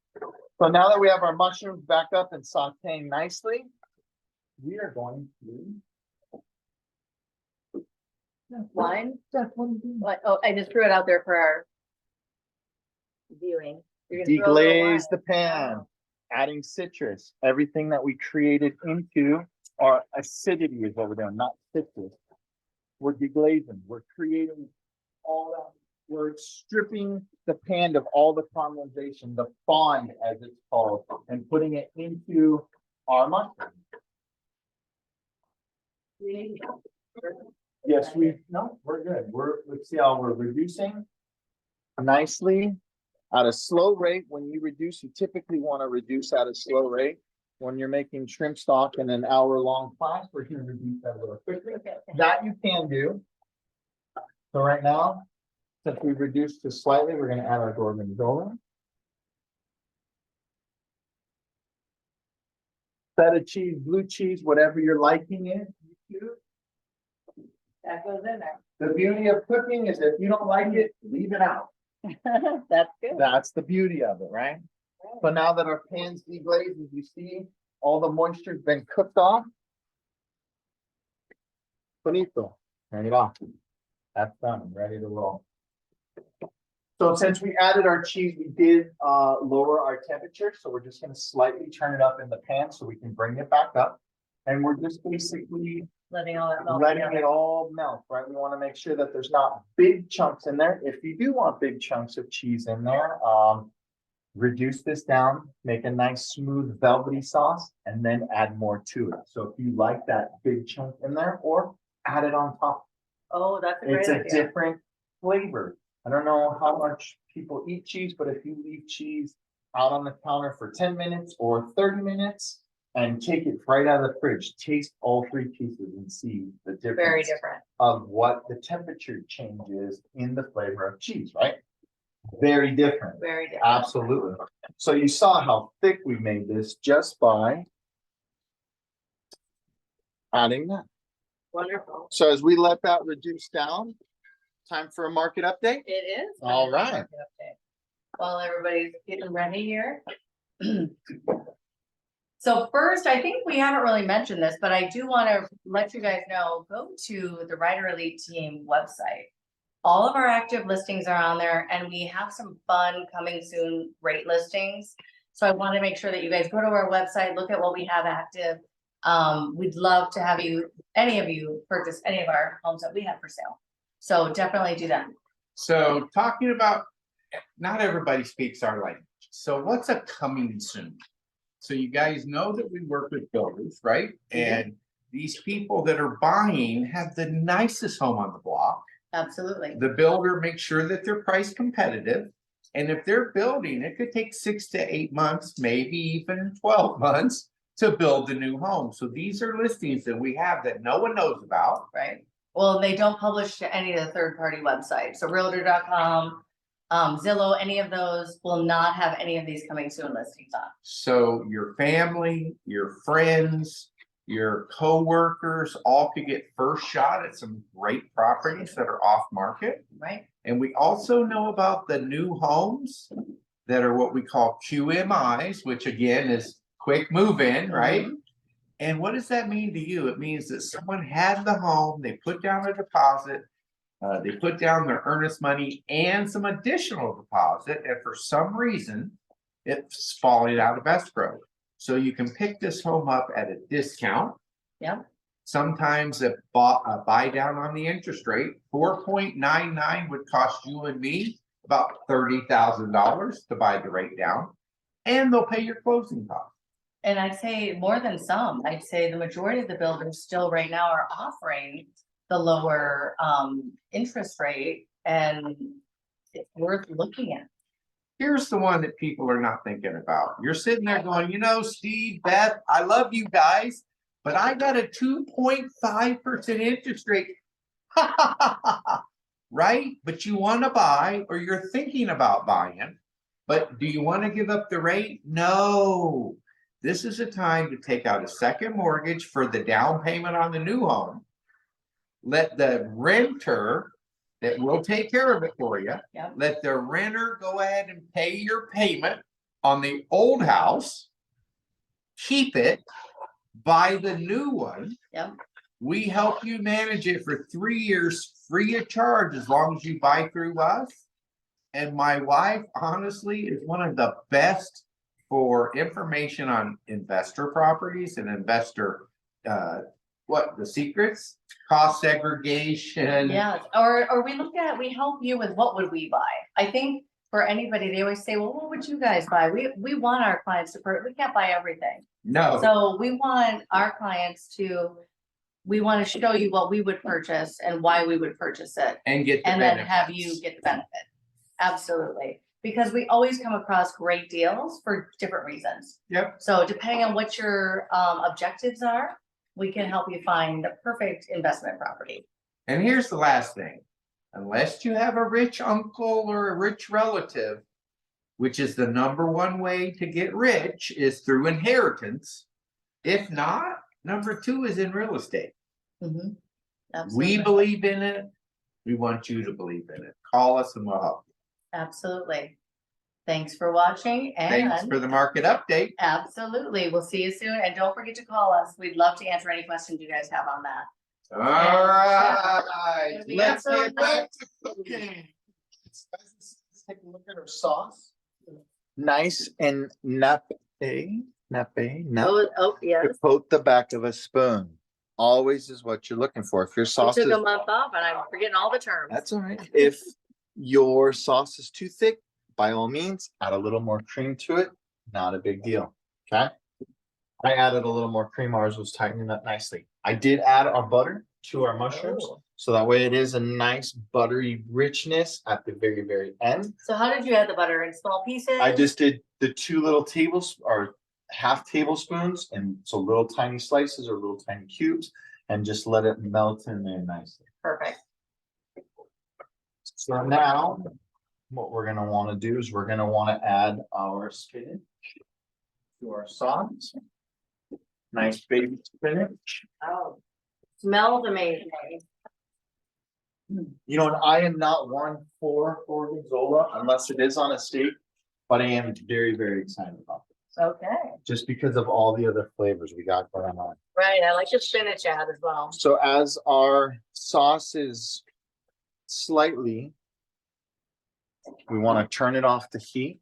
So now that we have our mushrooms back up and sauteing nicely, we are going to. Wine? What? Oh, I just threw it out there for our viewing. You're gonna throw a little Deglaze wine. the pan, adding citrus. Everything that we created into our acidity is what we're doing, not citrus. We're deglazing. We're creating all that. We're stripping the pan of all the caramelization, the fond as it's called, and putting it into our mushroom. Yes, we're good. Let's see how we're reducing nicely at a slow rate. When you reduce, you typically want to reduce at a slow rate. When you're making shrimp stock in an hour-long class, we're going to reduce that a little quickly. That you can do. So right now, since we've reduced this slightly, we're going to add our gorgonzola. Feta cheese, blue cheese, whatever your liking is. You choose. That goes in there. The beauty of cooking is if you don't like it, leave it out. That's good. That's the beauty of it, right? So now that our pan's deglazed, as you see, all the moisture's been cooked off. Bonito. Turn it off. That's done. Ready to roll. So since we added our cheese, we did lower our temperature. So we're just going to slightly turn it up in the pan so we can bring it back up. And we're just basically Letting all that melt letting together. it all melt, right? We want to make sure that there's not big chunks in there. If you do want big chunks of cheese in there, reduce this down, make a nice smooth velvety sauce, and then add more to it. So if you like that big chunk in there, or add it on top. Oh, that's a great It's a idea. different flavor. I don't know how much people eat cheese, but if you leave cheese out on the counter for 10 minutes or 30 minutes and take it right out of the fridge, taste all three pieces and see the difference. Very different. Of what the temperature change is in the flavor of cheese, right? Very different. Very different. Absolutely. So you saw how thick we made this just by adding that. Wonderful. So as we let that reduce down, time for a market update. It is. All right. While everybody's getting ready here. So first, I think we haven't really mentioned this, but I do want to let you guys know, go to the Rider Elite Team website. All of our active listings are on there, and we have some fun coming soon rate listings. So I want to make sure that you guys go to our website, look at what we have active. We'd love to have you, any of you, purchase any of our homes that we have for sale. So definitely do that. So talking about, not everybody speaks our language. So what's a coming soon? So you guys know that we work with builders, right? And these people that are buying have the nicest home on the block. Absolutely. The builder makes sure that they're price competitive. And if they're building, it could take 6 to 8 months, maybe even 12 months to build a new home. So these are listings that we have that no one knows about. Right. Well, they don't publish to any of the third-party websites. So Realtor.com, Zillow, any of those will not have any of these coming soon listings on. So your family, your friends, your coworkers all could get first shot at some great properties that are off market. Right. And we also know about the new homes that are what we call QMIs, which again is quick move in, right? And what does that mean to you? It means that someone had the home, they put down a deposit, they put down their earnest money and some additional deposit, and for some reason, it's falling out of escrow. So you can pick this home up at a discount. Yep. Sometimes a buy down on the interest rate, 4.99 would cost you and me about $30,000 to buy the rate down. And they'll pay your closing costs. And I'd say more than some, I'd say the majority of the builders still right now are offering the lower interest rate, and it's worth looking at. Here's the one that people are not thinking about. You're sitting there going, Steve, Beth, I love you guys, but I got a 2.5% interest rate. Right? But you want to buy, or you're thinking about buying, but do you want to give up the rate? No. This is a time to take out a second mortgage for the down payment on the new home. Let the renter that will take care of it for you. Yep. Let the renter go ahead and pay your payment on the old house. Keep it, buy the new one. Yep. We help you manage it for 3 years free of charge as long as you buy through us. And my wife, honestly, is one of the best for information on investor properties and investor, the secrets, cost segregation. Yeah, or we help you with what would we buy? I think for anybody, they always say, well, what would you guys buy? We want our clients to, we can't buy everything. No. So we want our clients we want to show you what we would purchase and why we would purchase it. And get the And then benefits. have you get the benefit. Absolutely. Because we always come across great deals for different reasons. Yep. So depending on what your objectives are, we can help you find the perfect investment property. And here's the last thing. Unless you have a rich uncle or a rich relative, which is the #1 way to get rich, is through inheritance. If not, #2 is in real estate. Mm-hmm. We believe in it. We want you to believe in it. Call us and we'll help you. Absolutely. Thanks for watching and Thanks for the market update. absolutely. We'll see you soon. And don't forget to call us. We'd love to answer any questions you guys have on that. All right. It'll be Let's get absolutely- back to cooking. Let's take a look at our sauce. Nice and nappe. Oh, yes. To coat the back of a spoon. Always is what you're looking for. If your We sauce took is, a month off and I'm forgetting all the terms. that's all right. If your sauce is too thick, by all means, add a little more cream to it. Not a big deal. Okay. I added a little more cream. Ours was tightening up nicely. I did add our butter to our mushrooms. Oh. So that way it is a nice buttery richness at the very, very end. So how did you add the butter in small pieces? I just did the 2 little or half tablespoons, and so little tiny slices or little tiny cubes, and just let it melt in there nicely. Perfect. So now what we're gonna wanna do is we're gonna wanna add our spinach to our sauce. Nice baby spinach. Oh, smells amazing. You know, and I am not one for gorgonzola unless it is on a steak, but I am very, very excited about it. Okay, Just because of all the other flavors we got going on. right. I like the spinach ad as well. So as our sauce is slightly, we want to turn it off the heat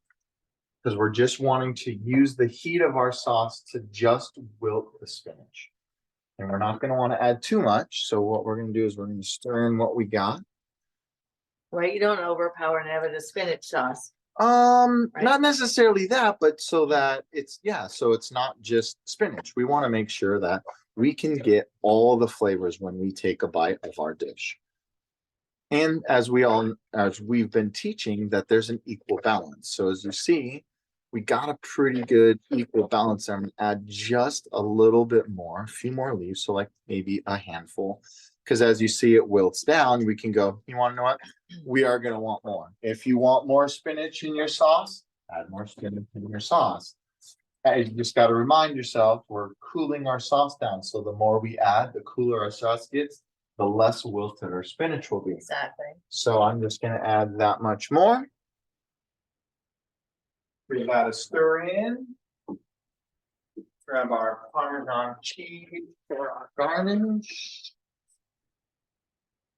because we're just wanting to use the heat of our sauce to just wilt the spinach. And we're not going to want to add too much. So what we're going to do is we're going to stir in what we got. Right, you don't overpower and have it a spinach sauce. Not necessarily that, but so that so it's not just spinach. We want to make sure that we can get all the flavors when we take a bite of our dish. And as we've been teaching, that there's an equal balance. So as you see, we got a pretty good equal balance there. I'm gonna add just a little bit more, a few more leaves, so like maybe a handful. Because as you see, it wilts down. We can go, you want to know what? We are going to want more. If you want more spinach in your sauce, add more spinach in your sauce. And you just got to remind yourself, we're cooling our sauce down. So the more we add, the cooler our sauce gets, the less wilted our spinach will be. Exactly. So I'm just going to add that much more. We got to stir in. Grab our Parmesan cheese for our garnish.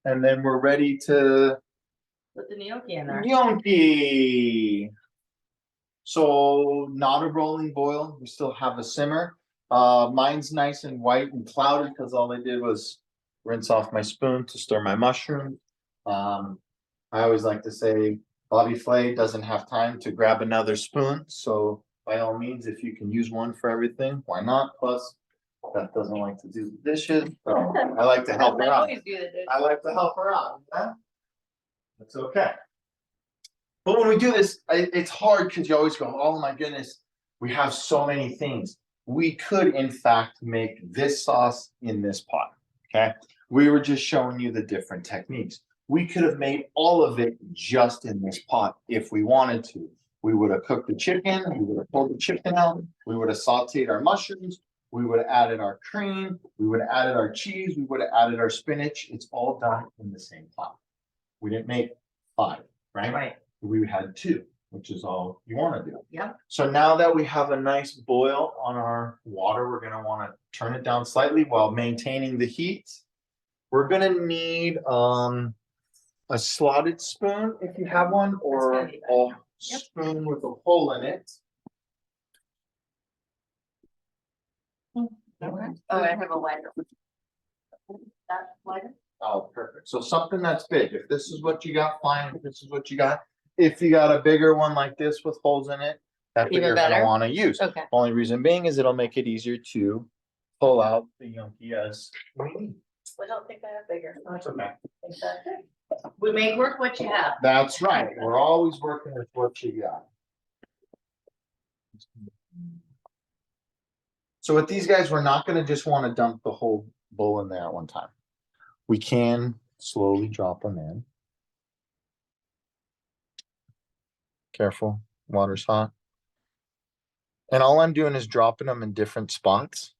And then we're ready to Put the gnocchi in there. gnocchi. So not a rolling boil, we still have a simmer. Mine's nice and white and cloudy because all I did was rinse off my spoon to stir my mushroom. I always like to say Bobby Flay doesn't have time to grab another spoon, so by all means, if you can use one for everything, why not? Plus, Beth doesn't like to do the dishes, so I like to help her I out. always do the dishes. I like to help her out, yeah? That's okay. But when we do this, it's hard because you always go, oh my goodness, we have so many things. We could in fact make this sauce in this pot, okay? We were just showing you the different techniques. We could have made all of it just in this pot if we wanted to. We would have cooked the chicken, we would have pulled the chicken out, we would have sauteed our mushrooms, we would have added our cream, we would have added our cheese, we would have added our spinach. It's all done in the same pot. We didn't make 5, right? Right. We had 2, which is all you want to do. Yeah. So now that we have a nice boil on our water, we're going to want to turn it down slightly while maintaining the heat. We're going to need a slotted spoon if you have one, or gonna be a spoon with a hole in it. Oh, I have a lighter. That lighter? Oh, perfect. So something that's big. If this is what you got, fine. If this is what you got. If you got a bigger one like this with holes in it, that's what Even you're gonna better? want to use. Okay. Only reason being is it'll make it easier to pull out the yonki as we need. I don't think I have bigger. That's okay. We make work what you have. That's right. We're always working with what you got. So with these guys, we're not gonna just want to dump the whole bowl in there at one time. We can slowly drop them in. Careful, water's hot. And all I'm doing is dropping them in different spots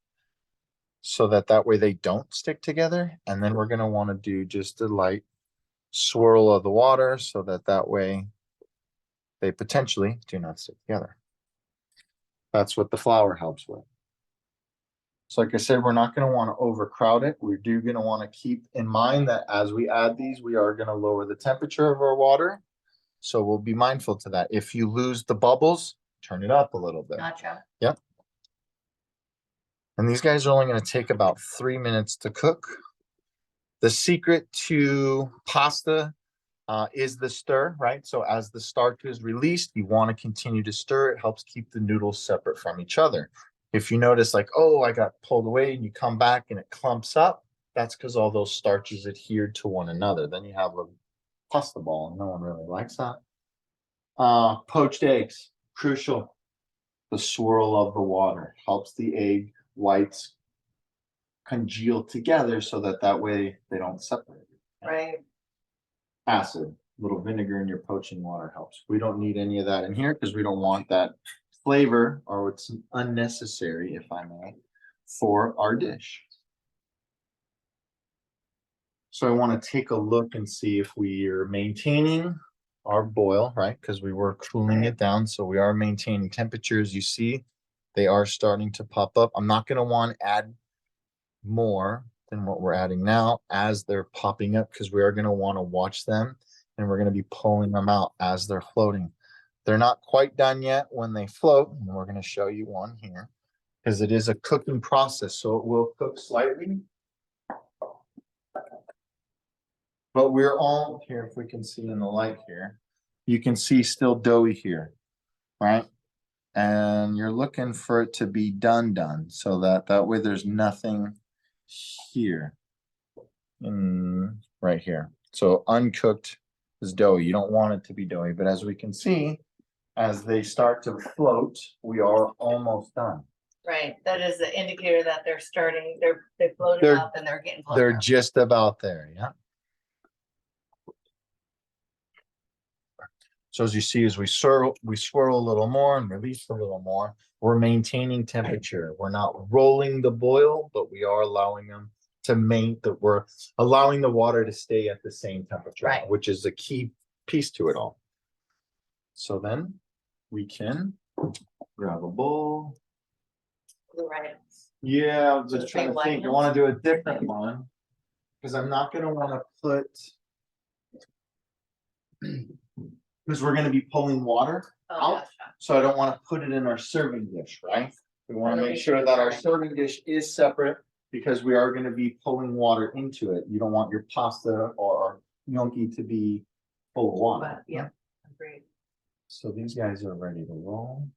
so that way they don't stick together. And then we're gonna want to do just a light swirl of the water so that way they potentially do not stick together. That's what the flour helps with. So like I said, we're not going to want to overcrowd it. We do going to want to keep in mind that as we add these, we are going to lower the temperature of our water. So we'll be mindful to that. If you lose the bubbles, turn it up a little bit. Gotcha. Yep. And these guys are only going to take about 3 minutes to cook. The secret to pasta is the stir, right? So as the starch is released, you want to continue to stir. It helps keep the noodles separate from each other. If you notice like, oh, I got pulled away and you come back and it clumps up, that's because all those starches adhered to one another. Then you have a pasta ball and no one really likes that. Poached eggs, crucial. The swirl of the water helps the egg whites congeal together so that way they don't separate. Right. Acid, little vinegar in your poaching water helps. We don't need any of that in here because we don't want that flavor, or it's unnecessary, if I may, for our dish. So I want to take a look and see if we are maintaining our boil, right? Because we were cooling it down, so we are maintaining temperatures. You see, they are starting to pop up. I'm not going to want to add more than what we're adding now as they're popping up, because we are going to want to watch them and we're going to be pulling them out as they're floating. They're not quite done yet when they float, and we're going to show you one here because it is a cooking process, so it will cook slightly. But we're all here, if we can see in the light here, you can see still doughy here, right? And you're looking for it to be done, so that way there's nothing here, right here. So uncooked is doughy. You don't want it to be doughy, but as we can see, as they start to float, we are almost done. Right. That is the indicator that they're starting, they floated They're- up and they're getting. floated They're up. just about there, yeah. So as you see, as we swirl a little more and release a little more, we're maintaining temperature. We're not rolling the boil, but we are allowing them to we're allowing the water to stay at the same temperature, Right. which is a key piece to it all. So then we can grab a bowl. Right. Yeah, I'm just Just trying big to think. I white want to do a different one because I'm not going to want to put, because we're going to be pulling water. Oh, out. So I don't wanna put it in our serving dish, right? We wanna That'll make be sure that our separate. serving dish is separate because we are gonna be pulling water into it. You don't want your pasta or gnocchi to be full of water. But, yeah, agreed. So these guys are ready to roll.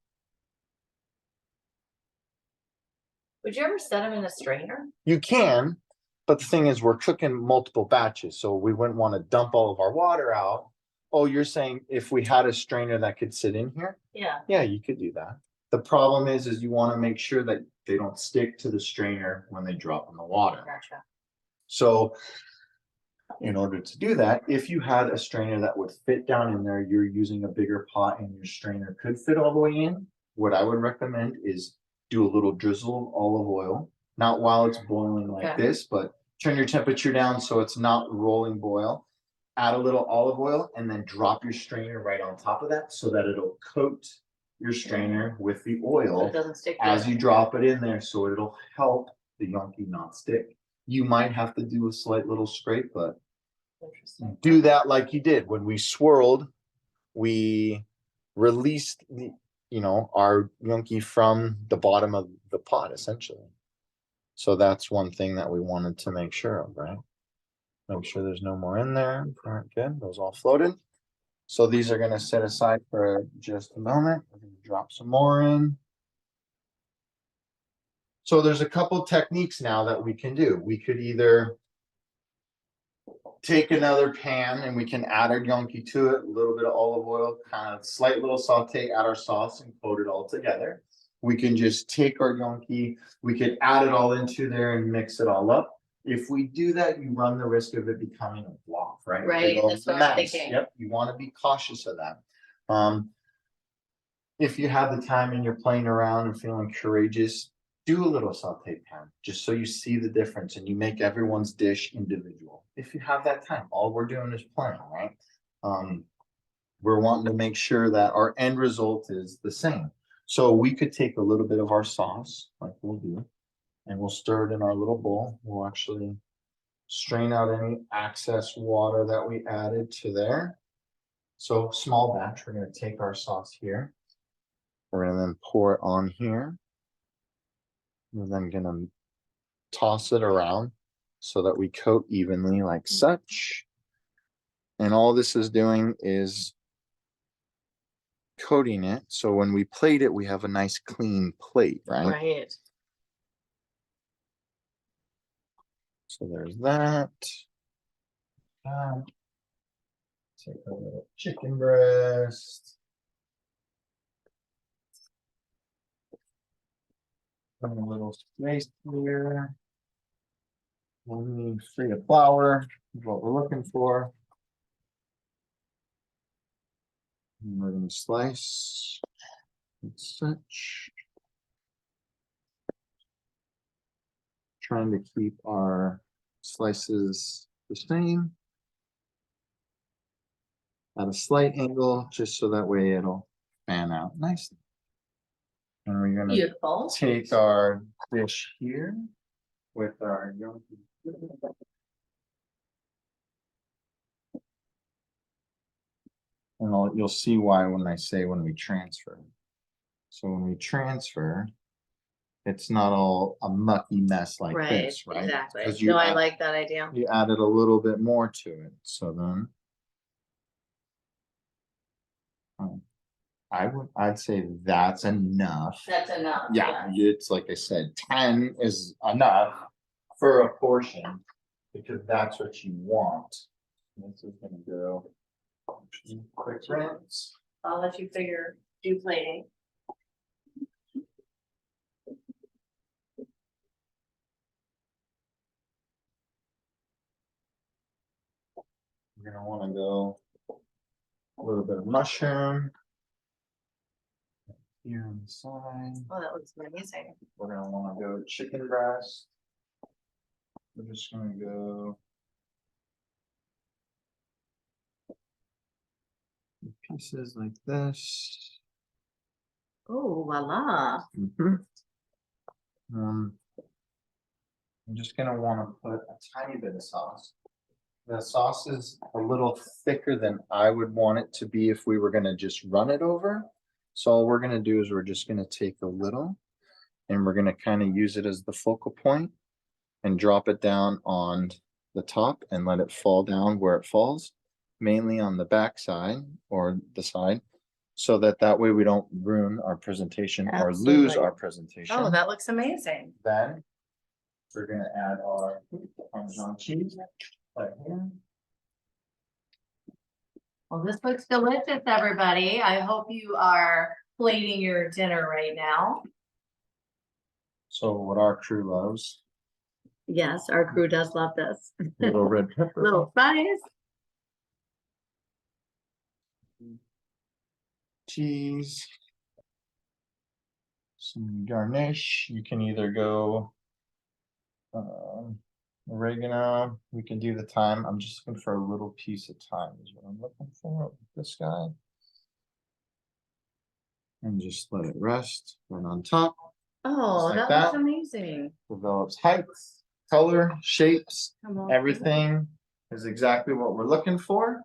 Would you ever set them in a strainer? You can, but the thing is, we're cooking multiple batches, so we wouldn't wanna dump all of our water out. Oh, you're saying if we had a strainer that could sit in here? Yeah. Yeah, you could do that. The problem is you wanna make sure that they don't stick to the strainer when they drop in the water. Gotcha. So in order to do that, if you had a strainer that would fit down in there, you're using a bigger pot and your strainer could fit all the way in. What I would recommend is do a little drizzle of olive oil, not while it's boiling like Okay. this, but turn your temperature down so it's not rolling boil. Add a little olive oil and then drop your strainer right on top of that so that it'll coat your strainer with the So oil it doesn't stick. to as it. you drop it in there, so it'll help the gnocchi not stick. You might have to do a slight little scrape, but Interesting. do that like you did when we swirled. We released our gnocchi from the bottom of the pot essentially. So that's one thing that we wanted to make sure of, right? Make sure there's no more in there. All right, good. Those all floated. So these are gonna set aside for just a moment. We're gonna drop some more in. So there's a couple techniques now that we can do. We could either take another pan and we can add our gnocchi to it, a little bit of olive oil, kind of slight little saute, add our sauce and coat it all together. We can just take our gnocchi, we could add it all into there and mix it all up. If we do that, you run the risk of it becoming a block, right? Right, Big old that's what I'm mess. thinking. Yep, you want to be cautious of that. If you have the time and you're playing around and feeling courageous, do a little saute pan, just so you see the difference and you make everyone's dish individual. If you have that time, all we're doing is playing, right? We're wanting to make sure that our end result is the same. So we could take a little bit of our sauce, like we'll do, and we'll stir it in our little bowl. We'll actually strain out any excess water that we added to there. So small batch, we're gonna take our sauce here. We're gonna then pour it on here. We're then gonna toss it around so that we coat evenly like such. And all this is doing is coating it. So when we plate it, we have a nice clean plate, right? Right. So there's that. Take a little chicken breast. A little space here. We need free of flour, is what we're looking for. And we're gonna slice and such. Trying to keep our slices the same. At a slight angle, just so that way it'll fan out nicely. And we're gonna Beautiful. take our dish here with our gnocchi. And you'll see why when I say when we transfer. So when we transfer, it's not all a mucky mess like Right, this, right? exactly. 'Cause No, I like that idea. You added a little bit more to it, so then. I'd say that's enough. That's enough. Yeah, it's like I said, 10 is enough for a portion, because that's what you want. This is gonna go. Quick rinse. I'll let you figure, do plating. We're gonna wanna go a little bit of mushroom. Here on the side, Oh, that looks amazing. we're gonna wanna go chicken breast. We're just gonna go. Pieces like this. Oh, voila. I'm just gonna wanna put a tiny bit of sauce. The sauce is a little thicker than I would want it to be if we were gonna just run it over. So all we're gonna do is we're just gonna take a little and we're gonna kind of use it as the focal point and drop it down on the top and let it fall down where it falls, mainly on the back side or the side, so that way we don't ruin our presentation or lose Absolutely. our presentation. Oh, that looks amazing. Then we're gonna add our Parmesan cheese right here. Well, this looks delicious, everybody. I hope you are plating your dinner right now. So what our crew loves, Yes, our crew does love this. little red pepper. Little fries. Cheese. Some garnish. You can either go oregano. We can do the thyme. I'm just looking for a little piece of thyme is what I'm looking for with this guy. And just let it rest right on top. Oh, like that that. looks amazing. Develops height, color, shapes, Come on. everything is exactly what we're looking for.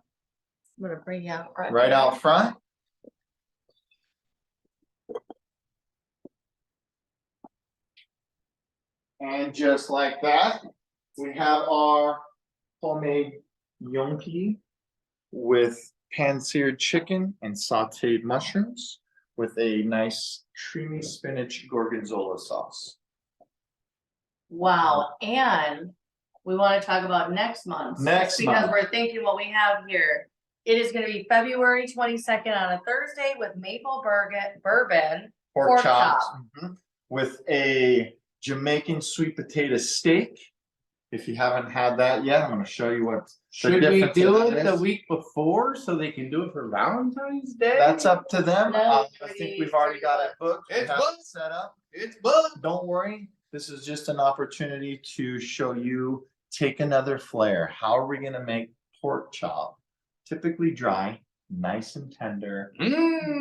I'm gonna bring you out. Right out front. And just like that, we have our homemade gnocchi with pan-seared chicken and sauteed mushrooms with a nice creamy spinach gorgonzola sauce. Wow, and we want to talk about next month. Next Because month. we're thinking what we have here. It is gonna be February 22nd on a Thursday with maple bourbon. Pork Chops. chop. Mhm. With a Jamaican sweet potato steak. If you haven't had that yet, I'm gonna show you what. Should we difference do of it that the is. week before so they can do it for Valentine's Day? That's up to them. No, I already think we've already got it booked. We It's have it booked. set up. It's booked. Don't worry, this is just an opportunity to show you, take another flair. How are we gonna make pork chop? Typically dry, nice and tender,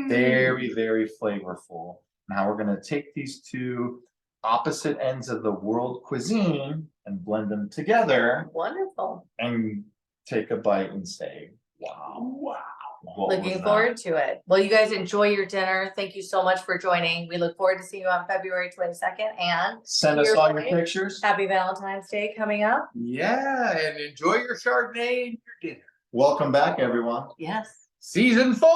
very, very flavorful. Now we're gonna take these two opposite ends of the world cuisine and blend them together Wonderful. and take a bite and say, wow, wow. what was Looking that?" forward to it. Well, you guys enjoy your dinner. Thank you so much for joining. We look forward to seeing you on February 22nd and Send us Your all your point. pictures. happy Valentine's Day coming up. Yeah, and enjoy your Chardonnay and your dinner. Welcome back, everyone. Yes. Season 4.